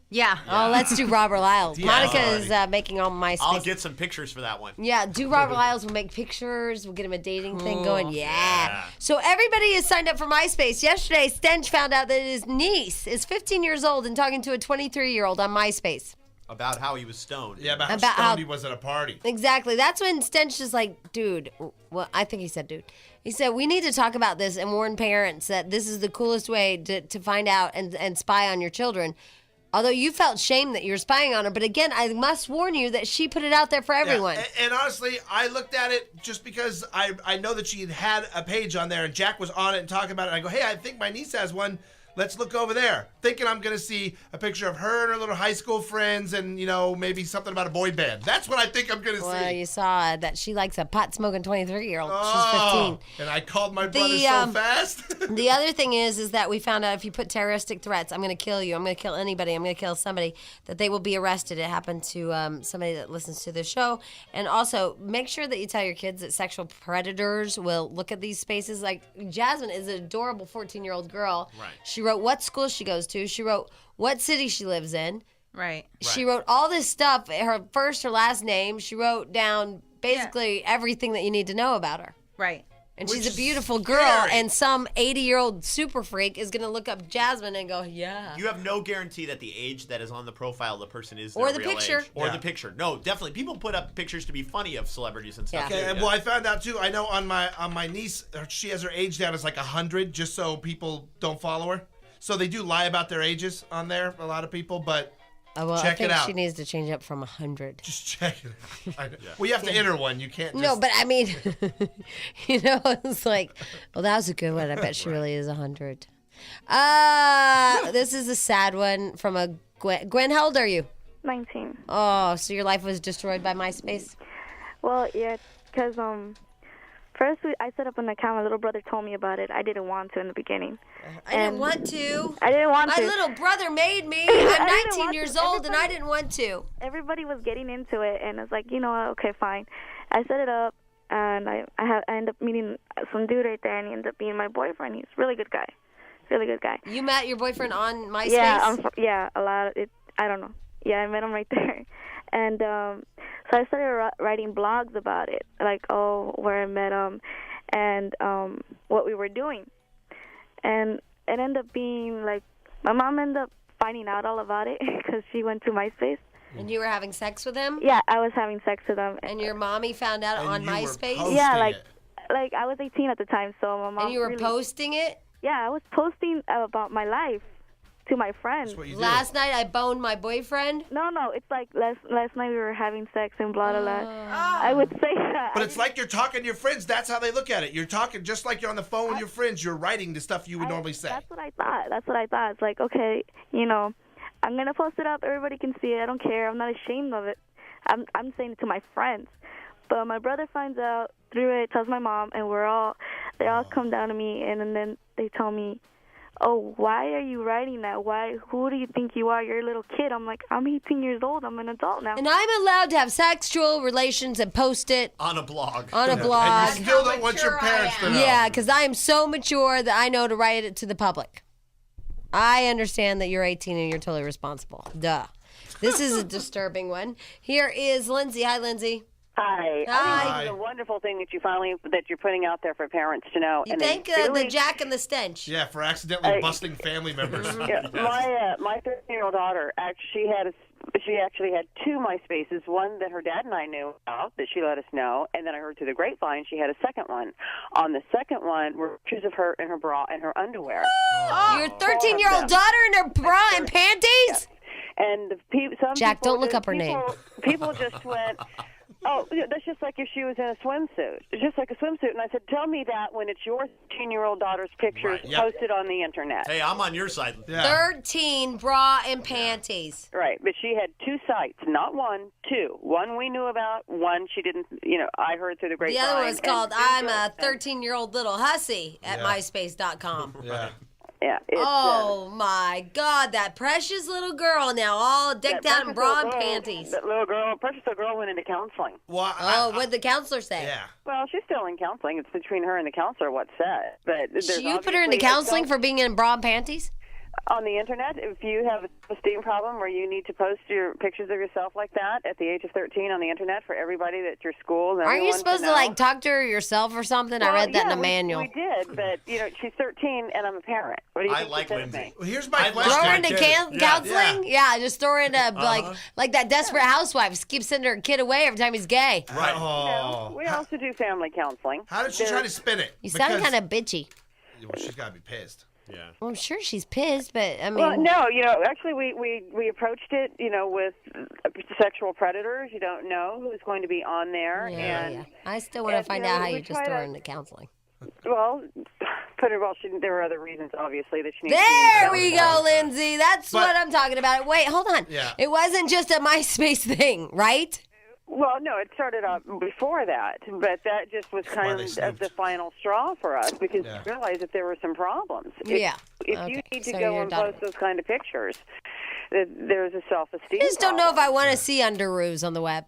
Yeah. Oh, let's do Robert Lyle's. Yeah. Monica is making all my I'll space. get some pictures for that one. Yeah, do Robert Lyle's. We'll make pictures. We'll get him a dating thing going. Yeah. Yeah. So everybody is signed up for MySpace. Yesterday, Stench found out that his niece is 15 years old and talking to a 23-year-old on MySpace. About how he was stoned. Yeah, about how About stoned how- he was at a party. Exactly. That's when Stench is like, dude, well, I think he said dude. He said, we need to talk about this and warn parents that this is the coolest way to find out and spy on your children. Although you felt shame that you were spying on her. But again, I must warn you that she put it out there for everyone. Yeah. And honestly, I looked at it just because I know that she had a page on there and Jack was on it and talking about it. And I go, hey, I think my niece has one. Let's look over there. Thinking I'm going to see a picture of her and her little high school friends and, maybe something about a boy band. That's what I think I'm going to Well, see. you saw that she likes a pot-smoking 23-year-old. Oh, She's 15. and I called my brother so fast. The other thing is that we found out if you put terroristic threats, I'm going to kill you, I'm going to kill anybody, I'm going to kill somebody, that they will be arrested. It happened to somebody that listens to the show. And also, make sure that you tell your kids that sexual predators will look at these spaces. Like, Jasmine is an adorable 14-year-old girl. Right. She wrote what school she goes to. She wrote what city she lives in. Right. She wrote all this stuff, her first, her last name. She wrote down basically everything that you need to know about her. Right. And Which she's a is beautiful girl, scary. and some 80-year-old super freak is going to look up Jasmine and go, yeah. You have no guarantee that the age that is on the profile of the person is Or their the real picture. age. Or Yeah. the picture. No, definitely. People put up pictures to be funny of celebrities and stuff. Yeah. too, Okay, yeah. well, I found out too. I know on my niece, she has her age down as like 100, just so people don't follow her. So they do lie about their ages on there, a lot of people, but Oh, well, I check think it out. she needs to change up from 100. Just check it out. I know. Well, you have to enter one. You can't just... No, but I mean, it's like, well, that was a good one. I bet she really is 100. This is a sad one from a Gwen. Gwen, how old are you? 19. Oh, so your life was destroyed by MySpace? Well, yeah, because first I set up an account. My little brother told me about it. I didn't want to in the beginning. I didn't And want to. I didn't want My to. little brother made me. I I'm didn't 19 want years to. old, and I Everybody- didn't want to. Everybody was getting into it, and I was like, okay, fine. I set it up, and I ended up meeting some dude right there, and he ended up being my boyfriend. He's a really good guy. Really good guy. You met your boyfriend on MySpace? Yeah, a lot of it. I don't know. Yeah, I met him right there. And so I started writing blogs about it, like, where I met him and what we were doing. And it ended up being, like, my mom ended up finding out all about it because she went to MySpace. And you were having sex with him? Yeah, I was having sex with him. And your mommy found out And on you were MySpace? posting Yeah, it. like I was 18 at the time, so my mom. And you were really, posting it? Yeah, I was posting about my life to my friends. That's what you do. Last night I boned my boyfriend? No, it's like last night we were having sex and blah blah blah. I would say that. But it's like you're talking to your friends. That's how they look at it. You're talking just like you're on the phone with your friends. You're writing the stuff you would normally say. That's what I thought. It's like, okay, I'm going to post it up. Everybody can see it. I don't care. I'm not ashamed of it. I'm saying it to my friends. But my brother finds out through it, tells my mom, and they all come down to me, and then they tell me, oh, why are you writing that? Who do you think you are? You're a little kid. I'm like, I'm 18 years old. I'm an adult now. And I'm allowed to have sexual relations and post it On a blog. on a And blog. you still don't want your parents to know. Yeah, because I am so mature that I know to write it to the public. I understand that you're 18 and you're totally responsible. Duh. This is a disturbing one. Here is Lindsay. Hi, Lindsay. Hi. Hi. This is a wonderful thing that you're putting out there for parents to know. You And thank it's really- the Jack and the Stench. Yeah, for accidentally busting family members. Yeah, my 13-year-old daughter actually had two MySpaces. One that her dad and I knew about that she let us know, and then I heard through the grapevine she had a second one. On the second one were pictures of her in her bra and her underwear. Your 13-year-old daughter in her bra and panties? And Jack, don't look up her name. People just went, oh, that's just like if she was in a swimsuit. It's just like a swimsuit. And I said, tell me that when it's your 13-year-old daughter's pictures Right, yep. posted on the Internet. Hey, I'm on your side. Yeah. 13 bra and panties. Right, but she had two sites, not one, two. One we knew about, one she didn't, I heard through the The grapevine. other one was and called two I'm a girls- 13-year-old little hussy at Yeah. myspace.com. Yeah. Yeah. It's, Oh, my God. That precious little girl now all decked that out in precious bra little and girl- panties. That precious little girl went into counseling. Well, Oh, what'd the counselor say? yeah. Well, she's still in counseling. It's between her and the counselor what's said. But there's You put her into obviously a counseling self- for being in bra and panties? on the Internet, if you have a self-esteem problem where you need to post your pictures of yourself like that at the age of 13 on the Internet for everybody at your school. And Aren't you everyone supposed to, know. like, talk to her yourself or something? I Well, read that in yeah, a manual. We did, but, she's 13 and I'm a parent. What do you I think like she said of Lindsay. me? Well, here's my I'd question. love Throw her to into kid. counseling? Yeah, just throw her into, like that desperate housewife. Keeps sending her kid away every time he's gay. Right. Oh. We also do family counseling. How did she try to spin it? You sound Because- kind of bitchy. Well, she's got to be pissed. Yeah. Well, I'm sure she's pissed, but, I mean... Well, no, actually we approached it, with sexual predators. You don't know who's going to be on there. Yeah. I still want to and, find you know, out how we you just try throw her to- into counseling. Well, there were other reasons, obviously, that she needs There to be we go, Lindsay. That's But- what I'm talking about. Wait, hold on. Yeah. It wasn't just a MySpace thing, right? Well, no, it started out before that, but that just was why kind they of snooped. the final straw for us because Yeah. we realized that there were some problems. Yeah. If you Okay. need to So go your and daughter- post those kind of pictures, there's a self-esteem I just don't know if I problem. want to see underoos on the web.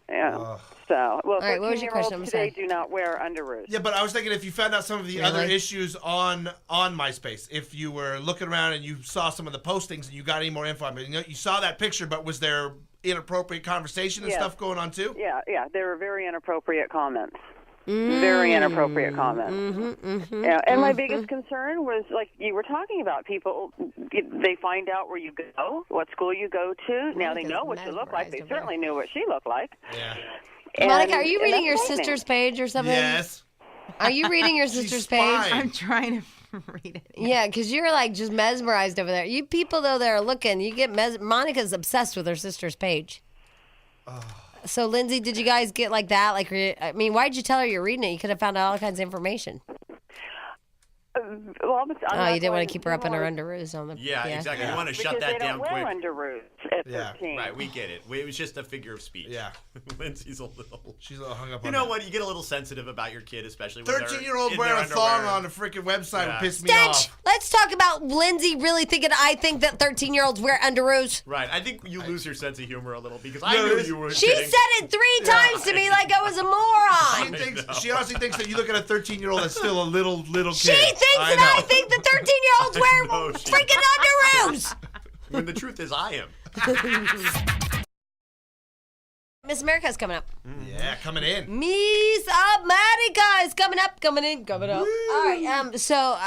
Yeah. So, well, right, what was your 13-year-olds question? I'm today sorry. do not wear underoos. Yeah, but I was thinking if you found out some of the other Really? issues on MySpace, if you were looking around and you saw some of the postings and you got any more info, I mean, you saw that picture, but was there inappropriate conversation and Yes. stuff going on too? Yeah, there were very inappropriate comments. Very inappropriate comments. Yeah, and my biggest concern was, like you were talking about, people, they find out where you go, what school you go to. Now they know what you look like. They certainly knew what she looked like. Yeah. Monica, are you And reading your that's frightening. sister's page or something? Yes. Are you reading your sister's She's page? fine. I'm trying to read it. Yeah, because you're like just mesmerized over there. You people, though, that are looking, you get Monica's obsessed with her sister's page. So, Lindsay, did you guys get like that? Like, I mean, why'd you tell her you're reading it? You could have found out all kinds of information. Well, but I'm Oh, not you didn't want going to keep her up in her more- underoos on the... Yeah, exactly. You want to shut because that they down don't wear quick. underoos at Yeah. 13. Right, we get it. It was just a figure of speech. Yeah. Lindsay's a little. She's a little hung up You on know that. what? You get a little sensitive about your kid, especially when they're 13-year-old in wearing their a thong underwear. on a freaking website Yeah. would piss me Stench, off. let's talk about Lindsay really thinking I think that 13-year-olds wear underoos. Right. I think you lose your sense of humor a little because No, I knew it's- you were. She kidding. said it 3 times to me like I was a moron. She honestly thinks that you look at a 13-year-old that's still a little kid. She thinks that I think the 13-year-olds wear No, she- freaking underoos. When the truth is, I am. Miss America's coming up. Yeah, coming in. Miss America is coming up, coming in, coming up. All right. So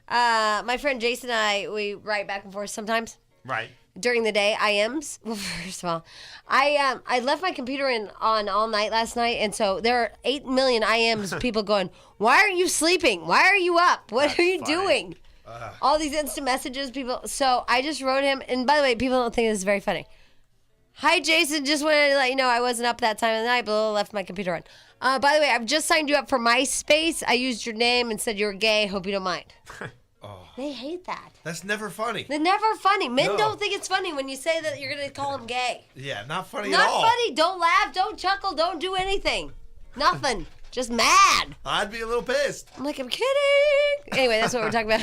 my friend Jason and I, we write back and forth sometimes. Right. during the day, IMs. Well, first of all, I left my computer on all night last night, and so there are 8 million IMs. People going, "Why aren't you sleeping? Why are you up? What are you doing?" All these instant messages, people. So I just wrote him. And by the way, people don't think this is very funny. Hi, Jason. Just wanted to let you know I wasn't up that time of the night, but I left my computer on. By the way, I've just signed you up for MySpace. I used your name and said you were gay. Hope you don't mind. They hate that. That's never funny. They're never funny. Men No. don't think it's funny when you say that you're going to call them gay. Yeah, not funny at Not all. funny. Don't laugh. Don't chuckle. Don't do anything. Nothing. Just mad. I'd be a little pissed. I'm like, I'm kidding. Anyway, that's what we're talking about.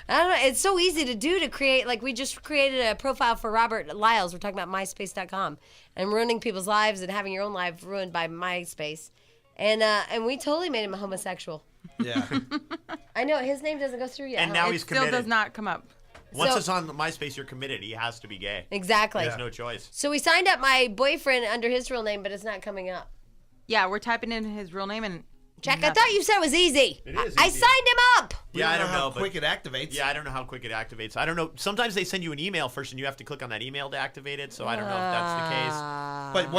I don't know. It's so easy to do, to create. Like, we just created a profile for Robert Lyles. We're talking about myspace.com and ruining people's lives and having your own life ruined by MySpace. And we totally made him a homosexual. Yeah. I know. His name doesn't go through yet. And now It he's still committed. does not come up. Once So- it's on MySpace, you're committed. He has to be gay. Exactly. There's no choice. So we signed up my boyfriend under his real name, but it's not coming up. Yeah, we're typing in his real name and Jack, I thought you said it was easy. It is I easy. signed him up. Yeah, I don't know. how but- quick it activates. Yeah, I don't know how quick it activates. I don't know. Sometimes they send you an email first, and you have to click on that email to activate it. So I don't know if that's the case. But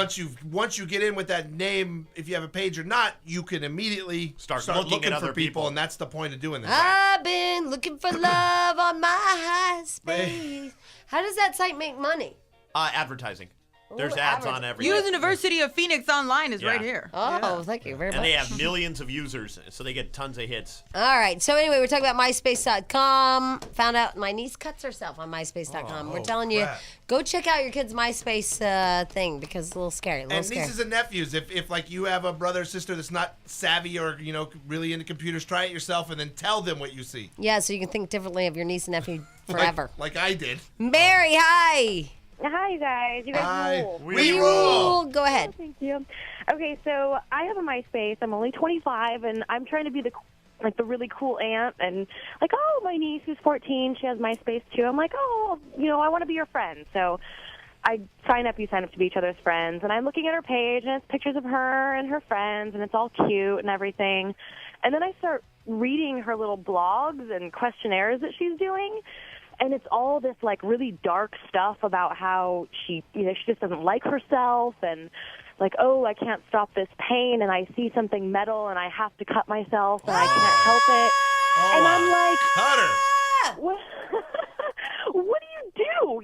once you get in with that name, if you have a page or not, you can immediately Start start looking looking at for other people, people. and that's the point of doing this. I've been looking for love on my MySpace. How does that site make money? Advertising. There's Ooh, ads on everything. University of Phoenix Online is right Yeah. here. Oh, thank you very much. And they have millions of users, so they get tons of hits. All right. So anyway, we're talking about MySpace.com. Found out my niece cuts herself on MySpace.com. We're telling you, crap. go check out your kid's MySpace thing because it's a little scary. A little And scary. nieces and nephews, if like you have a brother or sister that's not savvy or really into computers, try it yourself and then tell them what you see. Yeah, so you can think differently of your niece and nephew forever. Like I did. Mary, hi. Hi, you guys. You guys Hi. rule. We rule. Go ahead. Thank you. Okay, so I have a MySpace. I'm only 25, and I'm trying to be the really cool aunt. And like, oh, my niece who's 14, she has MySpace too. I'm like, oh, I want to be your friend. So I sign up. You sign up to be each other's friends. And I'm looking at her page, and it's pictures of her and her friends, and it's all cute and everything. And then I start reading her little blogs and questionnaires that she's doing. And it's all this like really dark stuff about how she just doesn't like herself, and like, oh, I can't stop this pain, and I see something metal and I have to cut myself and I can't help it. And I'm like, Cut her. what do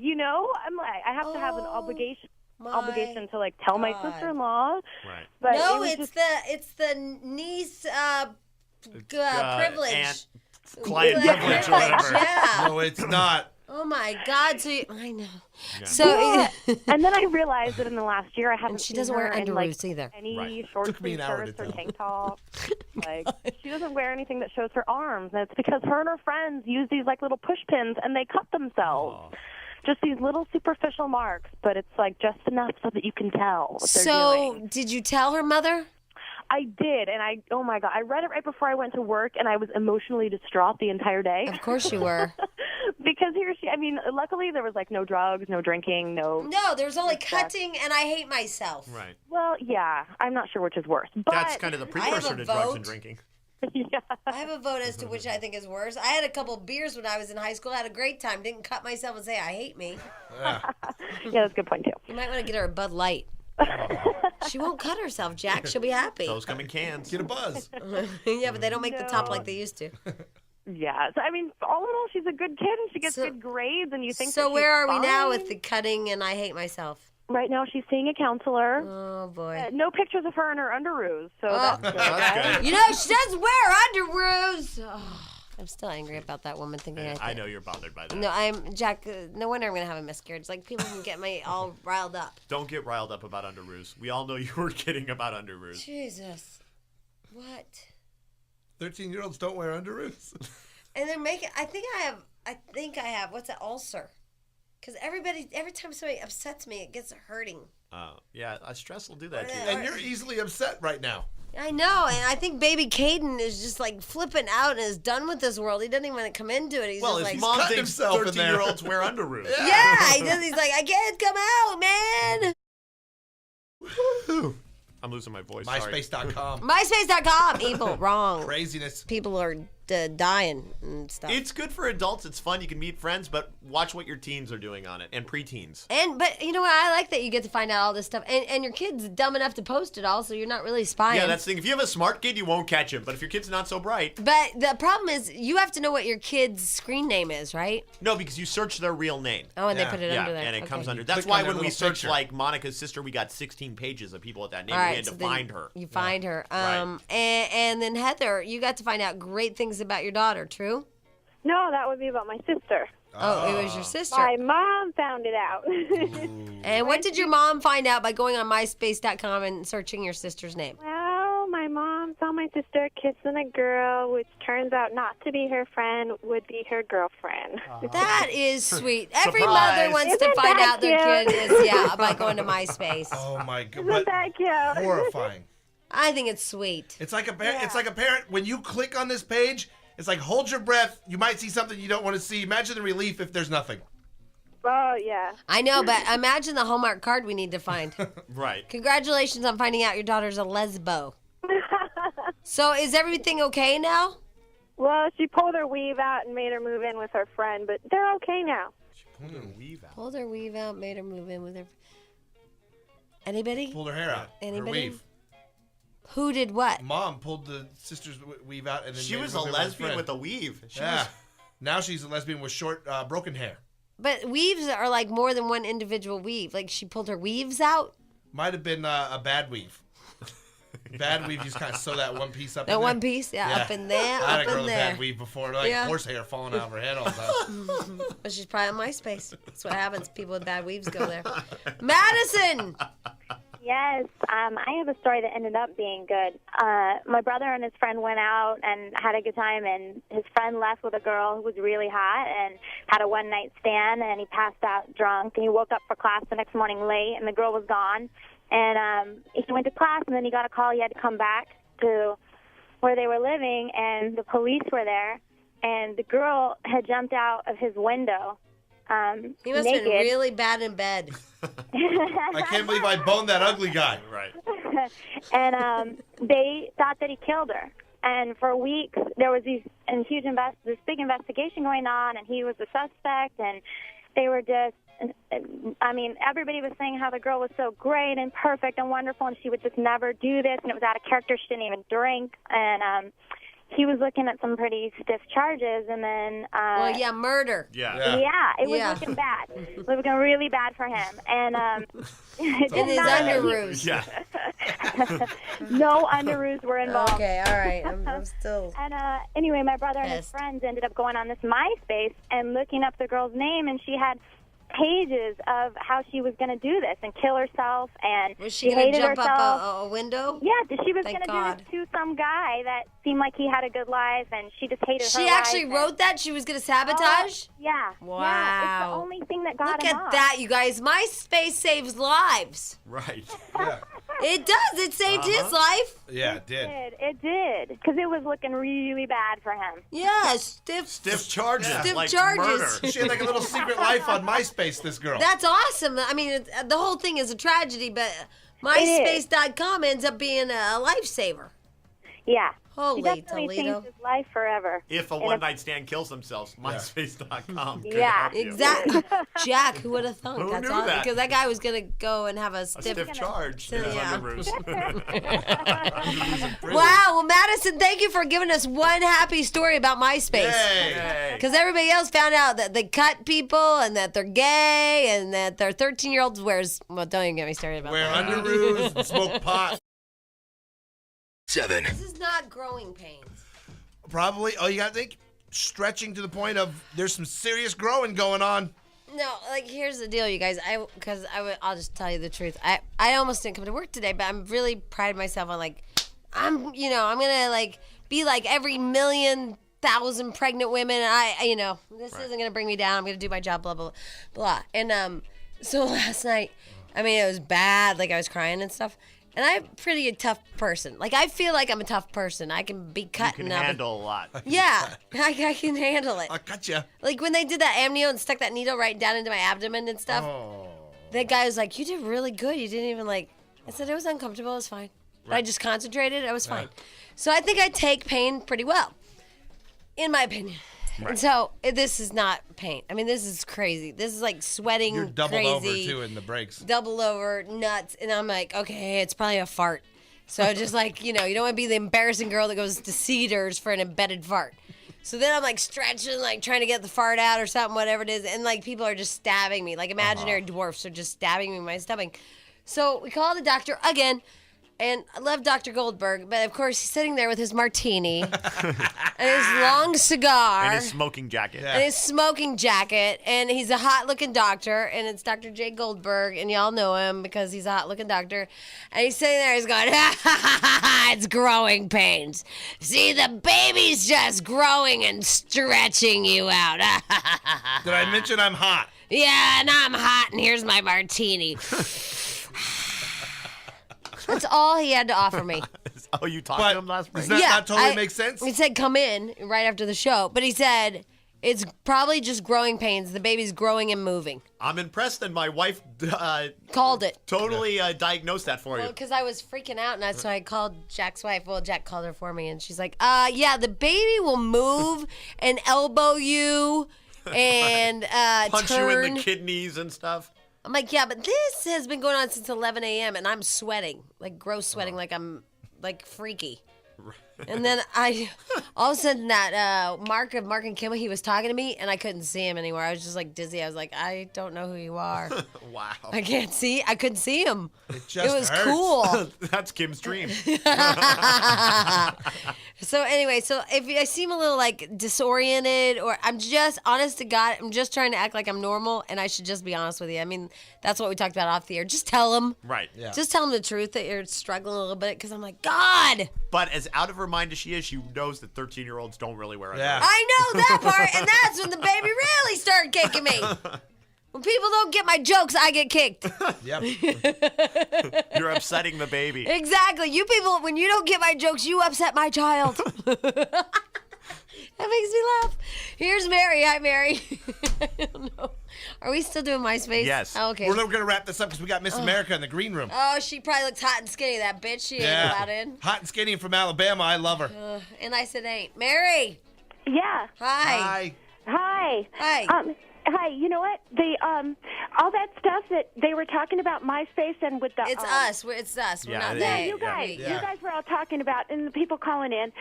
you do? I'm like, I have to have an obligation to like tell my God. sister-in-law. Right. But No, it was it's the niece privilege. Aunt client Privilege, privilege or whatever. Yeah. No, it's not. Oh my God! So I know. Yeah. So Yeah. And then I realized that in the last year I haven't she seen doesn't her wear in like underoos either. any Right. short Took me sleeve an hour to shirts or tell. tank tops. Like she doesn't wear anything that shows her arms, and it's because her and her friends use these like little push pins and they cut themselves. Just these little superficial marks, but it's like just enough so that you can tell what they're doing. Did you tell her mother? I did, and oh my God, I read it right before I went to work, and I was emotionally distraught the entire day. Of course you were. Because luckily there was like no drugs, no drinking, no. No, there's only cutting, and I hate myself. Right. Well, yeah, I'm not sure which is worse. But That's kind of the precursor to drugs and drinking. yeah. I have a vote as to which I think is worse. I had a couple beers when I was in high school. I had a great time. Didn't cut myself and say I hate me. Yeah, that's a good point too. You might want to get her a Bud Light. She won't cut herself, Jack. She'll be happy. Those come in cans. Get a buzz. Yeah, but they don't make the top like they used to. Yeah, so all in all, she's a good kid and she gets So- good grades, and you think. So that she's where are we now fine. with the cutting and I hate myself? Right now, she's seeing a counselor. Oh boy. No pictures of her in her underoos, so that's good. That's good. You know, she does wear underoos. Oh, I'm still angry about that woman thinking I know you're bothered by that. No, I'm Jack. No wonder I'm gonna have a miscarriage. Like people can get me all riled up. Don't get riled up about underoos. We all know you were kidding about underoos. Jesus, what? 13-year-olds don't wear underoos. And they're making. I think I have. What's that ulcer? Because every time somebody upsets me, it gets hurting. Yeah, stress will do that to you. And you're easily upset right now. I know, and I think baby Caden is just like flipping out and is done with this world. He doesn't even want to come into it. He's Well, just his like, mom cutting thinks himself in there. 13-year-olds wear underoos. yeah, he does. He's like, I can't come out, man. I'm losing my voice. Sorry. MySpace.com. MySpace.com. Evil. Wrong. Craziness. People are dying and stuff. It's good for adults. It's fun. You can meet friends, but watch what your teens are doing on it and preteens. But you know what? I like that you get to find out all this stuff. And your kid's dumb enough to post it all, so you're not really spying. Yeah, that's the thing. If you have a smart kid, you won't catch him. But if your kid's not so bright. But the problem is you have to know what your kid's screen name is, right? No, because you search their real name. Oh, and they put it under there. And it comes Okay. under. That's Click why on their when we little searched picture. like Monica's sister, we got 16 pages of people with that name. All right, We had so to then find her. You find her. Right. And then Heather, you got to find out great things about your daughter, true? No, that would be about my sister. Oh, it was your sister. My mom found it out. And what did your mom find out by going on myspace.com and searching your sister's name? Well, my mom saw my sister kissing a girl, which turns out not to be her friend, would be her girlfriend. That is sweet. Every Surprise. mother wants to Isn't find that out their cute? kid is, by going to MySpace. Oh my god! Isn't that cute? Horrifying. I think it's sweet. It's like a parent. It's like a parent. When you click on this page, it's like hold your breath. You might see something you don't want to see. Imagine the relief if there's nothing. Oh, yeah. I know, but imagine the Hallmark card we need to find. Right. Congratulations on finding out your daughter's a lesbo. So is everything okay now? Well, she pulled her weave out and made her move in with her friend, but they're okay now. Pulled her weave out. Pulled her weave out, made her move in with her. Anybody? Pulled her hair out. Anybody? Her weave. Who did what? Mom pulled the sister's weave out, and then She made was her a move in with her lesbian friend. with a weave. She Yeah. was- Now she's a lesbian with short, broken hair. But weaves are like more than one individual weave. Like she pulled her weaves out. Might have been a bad weave. Bad weave, you just kind of sew that one piece up. That in one there. piece, yeah, up in there, I had up a girl in with there. bad weave before, like Yeah. horsehair falling out of her head all the time. But she's probably on MySpace. That's what happens. People with bad weaves go there. Madison! Yes, I have a story that ended up being good. My brother and his friend went out and had a good time, and his friend left with a girl who was really hot and had a one-night stand, and he passed out drunk, and he woke up for class the next morning late, and the girl was gone. And he went to class, and then he got a call he had to come back to where they were living, and the police were there, and the girl had jumped out of his window. He must have been really bad in bed. I can't believe I boned that ugly guy. Right. And they thought that he killed her. And for weeks, there was this big investigation going on, and he was the suspect, and they were just, I mean, everybody was saying how the girl was so great and perfect and wonderful, and she would just never do this, and it was out of character. She didn't even drink. And he was looking at some pretty stiff charges, and then Well, yeah, murder. Yeah. yeah, it was Yeah. looking bad. It was looking really bad for him. And it In did his not- underoos. Yeah. no underoos were involved. Okay, all right. I'm still. And anyway, my brother and his Pissed. friends ended up going on this MySpace and looking up the girl's name, and she had pages of how she was going to do this and kill herself, and Was she going to hated jump herself. up a window? Yeah, she was Thank going to do God. this to some guy that seemed like he had a good life, and she just hated her She life. actually and- wrote that? She was going to sabotage? Yeah. Yeah, it's Wow. the only thing that got Look him at off. that, you guys. MySpace saves lives. Right. Yeah, It does. It saved his life. yeah, it did. It did, because it was looking really bad for him. Yeah, stiff charges. Yeah. Stiff like charges. murder. She had like a little secret life on MySpace, this girl. That's awesome. I mean, the whole thing is a tragedy, but MySpace.com ends up being a lifesaver. Yeah. Holy She definitely Toledo. changed his life forever. If a In a- one-night stand kills themselves, myspace.com. could Yeah. help you. Exactly. Jack, who would have thought? Who That's knew awesome. that? Because that guy was going to go and have a A stiff. stiff charge. in his Yeah. underoos. Wow. Well, Madison, thank you for giving us one happy story about MySpace. Yay. Because everybody else found out that they cut people and that they're gay and that their 13-year-olds wears. Well, don't even get me started about Wear that. underoos and smoke pot. 7. This is not growing pains. Probably. Oh, you got to think stretching to the point of there's some serious growing going on. No, like here's the deal, you guys. I'll just tell you the truth. I almost didn't come to work today, but I'm really proud of myself on I'm gonna be like every 1,000,000 pregnant women. This isn't gonna bring me down. I'm gonna do my job, blah blah blah. And so last night, I mean, it was bad. Like I was crying and stuff. And I'm pretty a tough person. Like I feel like I'm a tough person. I can be cut. You can and handle a lot. Yeah, I can handle it. I got you. Like when they did that amnio and stuck that needle right down into my abdomen and stuff. Oh. That guy was like, "You did really good. You didn't even I said it was uncomfortable. It was fine. But I just concentrated. I was fine. So I think I take pain pretty well. in my opinion. Right. And so this is not paint. I mean, this is crazy. This is like sweating. You're doubled crazy, over too in the breaks. Double over, nuts, and I'm like, okay, it's probably a fart. So just like you don't want to be the embarrassing girl that goes to Cedars for an embedded fart. So then I'm like stretching, like trying to get the fart out or something, whatever it is, and like people are just stabbing me, like imaginary dwarfs are just stabbing me in my stomach. So we call the doctor again. And I love Dr. Goldberg, but of course he's sitting there with his martini and his long cigar. And his smoking jacket. And his smoking jacket. And he's a hot-looking doctor, and it's Dr. J. Goldberg, and y'all know him because he's a hot-looking doctor. And he's sitting there, he's going, ha, ha, ha, ha, ha, it's growing pains. See, the baby's just growing and stretching you out. Did I mention I'm hot? Yeah, and I'm hot, and here's my martini. That's all he had to offer me. Oh, you talked to him last break? Does that not totally make sense? He said come in right after the show, but he said it's probably just growing pains. The baby's growing and moving. I'm impressed, and my wife called it. Totally diagnosed that for you. Well, because I was freaking out, and so I called Jack's wife. Well, Jack called her for me, and she's like, yeah, the baby will move and elbow you and punch turn. you in the kidneys and stuff. I'm like, yeah, but this has been going on since 11 a.m. and I'm sweating, like gross sweating, like I'm like freaky. And then all of a sudden that Mark of Mark and Kimmel, he was talking to me and I couldn't see him anymore. I was just like dizzy. I was like, I don't know who you are. Wow. I couldn't see him. It was hurts. cool. That's Kim's dream. So anyway, so if I seem a little like disoriented or I'm just, honest to God, I'm just trying to act like I'm normal and I should just be honest with you. I mean, that's what we talked about off the air. Just tell them. Right. Yeah. Just tell them the truth that you're struggling a little bit because I'm like, God. But as out of her mind as she is, she knows that 13-year-olds don't really wear underwear. Yeah. I know that part, and that's when the baby really started kicking me. When people don't get my jokes, I get kicked. Yep. You're upsetting the baby. Exactly. You people, when you don't get my jokes, you upset my child. That makes me laugh. Here's Mary. Hi, Mary. I don't know. Are we still doing MySpace? Yes. Oh, okay. We're going to wrap this up because we got Miss America in the green room. Oh, she probably looks hot and skinny, that bitch. She ain't allowed in. Hot and skinny from Alabama. I love her. And I said ain't. Mary. Yeah. Hi. Hi. Hi. Hi. You know what? The all that stuff that they were talking about MySpace and with the It's us. It's us. We're Yeah, not it they. is. you guys, Yeah. you guys were all talking about, and the people calling in,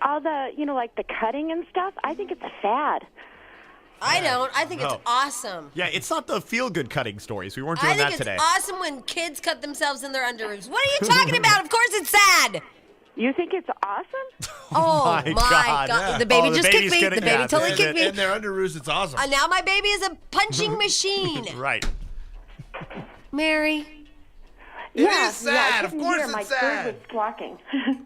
all the, like the cutting and stuff. I think it's sad. I don't. I think it's No. awesome. Yeah, it's not the feel-good cutting stories. We weren't I doing think that it's today. awesome when kids cut themselves in their underoos. What are you talking about? Of course it's sad. You think it's awesome? Oh, my my God. God. Yeah. The baby Oh, the just baby's kicked me. gonna- The baby yeah, totally this kicked is me. And their underoos, it's awesome. Now my baby is a punching machine. Right. Mary, It is sad. I Of couldn't course hear. My it's bird sad. was squawking.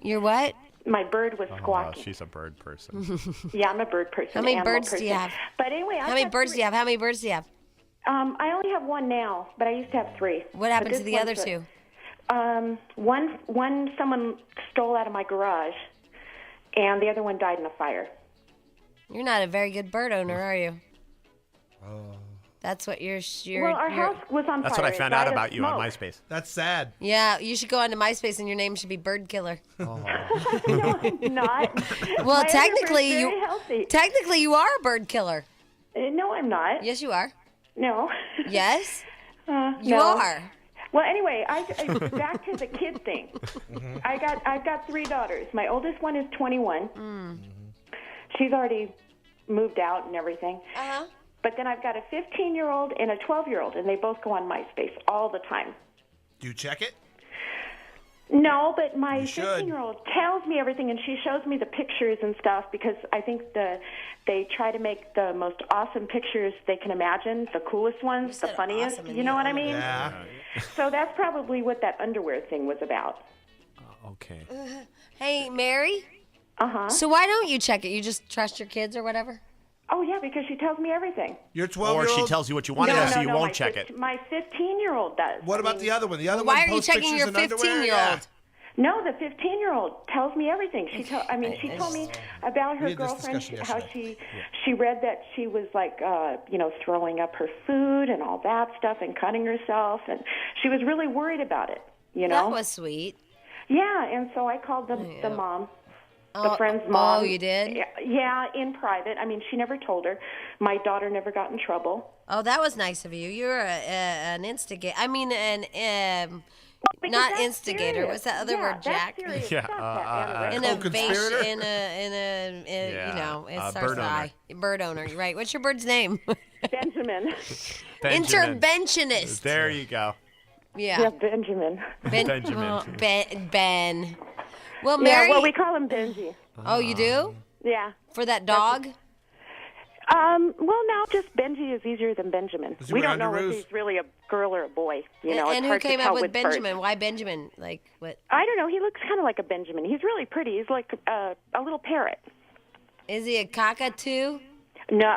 you're what? My bird was Oh, squawking. she's a bird person. Yeah, I'm a bird person. How many animal birds do you person. have? But anyway, How many birds do you have? How many birds do you have? I only have one now, but I used to have three. What happened But to this the other one's two? One someone stole out of my garage, and the other one died in a fire. You're not a very good bird owner, are you? That's what you're. Well, our house was on That's fire. what I It found died out of about you on smoke. MySpace. That's sad. Yeah, you should go onto MySpace and your name should be Bird Killer. No, I'm not. Well, My technically underwear's you. very healthy. Technically, you are a bird killer. No, I'm not. Yes, you are. No. Yes, you no. are. Well, anyway, I back to the kid thing. I've got three daughters. My oldest one is 21. She's already moved out and everything. Uh-huh. But then I've got a 15-year-old and a 12-year-old, and they both go on MySpace all the time. Do you check it? No, but my You should. 15-year-old tells me everything, and she shows me the pictures and stuff because I think they try to make the most awesome pictures they can imagine, the coolest ones, the said funniest. awesome and You know what I mean? Yeah. So that's probably what that underwear thing was about. Okay. Hey, Mary. Uh-huh. So why don't you check it? You just trust your kids or whatever? Oh, yeah, because she tells me everything. Your Or 12-year-old? she tells you what you want to know, so you won't check it. My 15-year-old does. What about the other one? The other Why one are you posts checking pictures your in underwear? 15-year-old? Yeah. No, the 15-year-old tells me everything. She told me about her We had this girlfriend, discussion how yesterday. she read that she was like, throwing up her food and all that stuff and cutting herself, and she was really worried about it. You know. That was sweet. Yeah, and so I called the mom. a friend's mom. Oh, you did? Yeah, in private. I mean, she never told her. My daughter never got in trouble. Oh, that was nice of you. You're an instigator. I mean, Because not that's instigator. serious. What's that other Yeah, word, that's Jack? serious Yeah, stuff, that Innovation. co-conspirator? You know, it starts bird with owner. I. Bird owner. Right. What's your bird's name? Benjamin. Benjamin. Interventionist. There you go. Yeah. Yeah, Benjamin. Benjamin. Oh, Ben. Well, Yeah, Mary. well, we call him Benji. Oh, you do? Yeah. For that dog? Well, now just Benji is easier than Benjamin. Does he We wear don't know if underoos? he's really a girl or a boy. You know, and it's who hard to came tell up with birds. Benjamin? Why Benjamin? Like what? I don't know. He looks kind of like a Benjamin. He's really pretty. He's like a little parrot. Is he a cockatoo? No.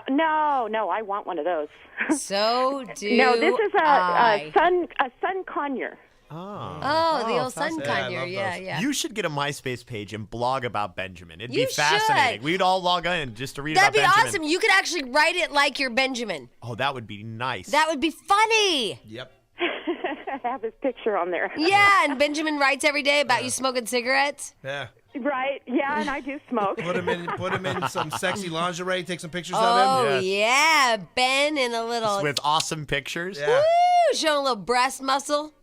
I want one of those. So do No, this is I. a sun conure. Oh, the old sun fascinating. Yeah, I conure. love Yeah, those. yeah. You should get a MySpace page and blog about Benjamin. It'd You be fascinating. should. We'd all log in just to read That'd be about Benjamin. awesome. You could actually write it like you're Benjamin. Oh, that would be nice. That would be funny. Yep. Have his picture on there. Yeah, and Benjamin writes every day about you smoking cigarettes. Yeah. Right. Yeah, and I do smoke. Put him in some sexy lingerie. Take some pictures Oh, of him. yeah. Ben in a little... with awesome pictures. Yeah. Woo, showing a little breast muscle.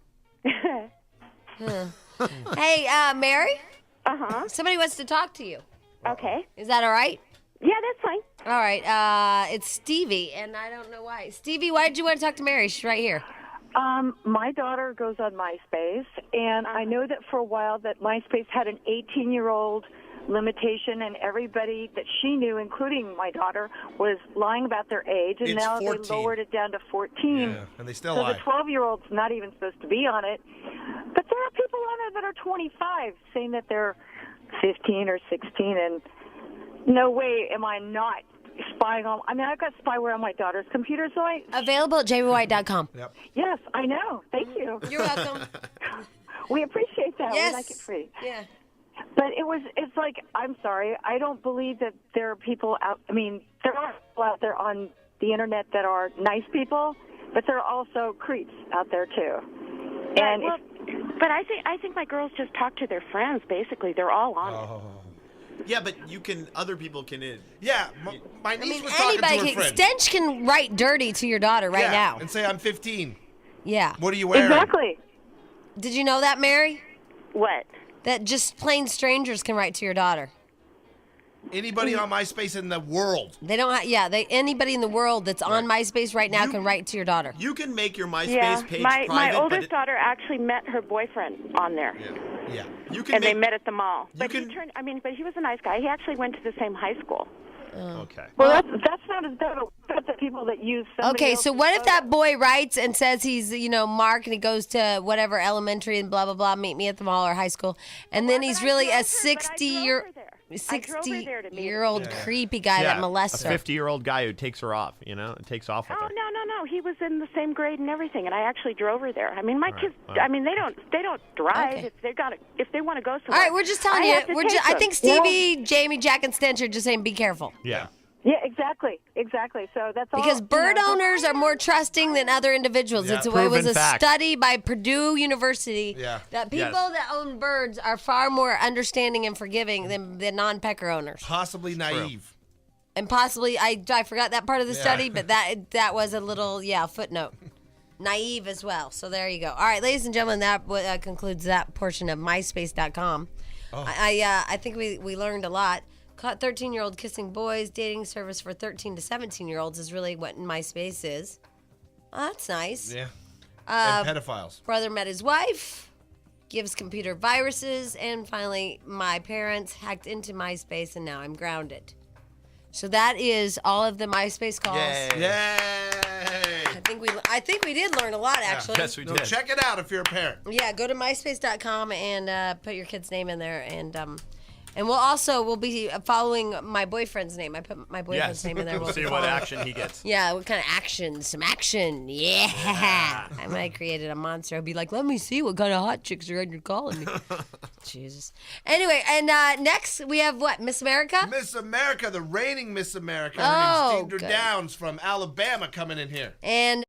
Hey, Mary? Uh-huh. Somebody wants to talk to you. Okay. Is that all right? Yeah, that's fine. All right. It's Stevie, and I don't know why. Stevie, why did you want to talk to Mary? She's right here. My daughter goes on MySpace, and I know that for a while that MySpace had an 18-year-old limitation, and everybody that she knew, including my daughter, was lying about their age, and It's now 14. they lowered it down to 14. Yeah, and they still so lie. the 12-year-old's not even supposed to be on it. But there are people on it that are 25 saying that they're 15 or 16, and no way am I not spying on. I mean, I've got spyware on my daughter's computer, so I. Available at jwhite.com. Yep. Yes, I know. Thank you. You're welcome. We appreciate that. Yes. We like it free. Yeah. But it's like, I'm sorry, I don't believe that there are people out, I mean, there are people out there on the internet that are nice people, but there are also creeps out there too. And well, but I think my girls just talk to their friends. Basically, they're all on it. Yeah, but other people can. Yeah, my niece I mean, was talking to her anybody can. friend. Stench can write dirty to your daughter right Yeah, now. and say, I'm 15. Yeah. What are you wearing? Exactly. Did you know that, Mary? What? That just plain strangers can write to your daughter. Anybody on MySpace in the world. They don't have, anybody in the world that's on MySpace right now can write to your daughter. You can make your MySpace Yeah, page my private. oldest daughter actually met her boyfriend on there. Yeah. You can And they make, met at the mall. You But can- but he was a nice guy. He actually went to the same high school. Okay. well, that's not as bad as the people that use somebody Okay, so else's what if photo. that boy writes and says he's, Mark, and he goes to whatever elementary and blah, blah, blah, meet me at the mall or high school, and then he's really a 60-year-old creepy guy that molests a her. 50-year-old guy who takes her off, and takes off with Oh her. no. He was in the same grade and everything, and I actually drove her there. I mean, my kids. wow. I mean, they don't drive. Okay. If they want to go somewhere. All right, we're just telling I you. have to take I them. think Stevie, Jamie, Jack, and Stench are just saying be careful. Yeah. Yeah, exactly. So that's all. Because bird owners are more trusting than other individuals. Yeah. It was Proven a fact. study by Purdue University Yeah. that people Yes. that own birds are far more understanding and forgiving than non-pecker owners. Possibly naive. And possibly, I forgot that part of the study, but that was a little, footnote. Naive as well. So there you go. All right, ladies and gentlemen, that concludes that portion of myspace.com. I think we learned a lot. Caught 13-year-old kissing boys. Dating service for 13 to 17-year-olds is really what MySpace is. Oh, that's nice. Yeah. And pedophiles. Brother met his wife. Gives computer viruses. And finally, my parents hacked into MySpace, and now I'm grounded. So that is all of the MySpace calls. Yay! I think we did learn a lot, actually. Yes, we So did. check it out if you're a parent. Yeah, go to myspace.com and put your kid's name in there, and we'll be following my boyfriend's name. I put my boyfriend's name in there. We'll see what action he gets. Yeah, what kind of action? Some action. Yeah. I might created a monster. I'd be like, let me see what kind of hot chicks are on your calling me. Jesus. Anyway, and next we have what? Miss America? Miss America, the reigning Miss America. Oh, Her name's Deidre good. Downs from Alabama coming in here. And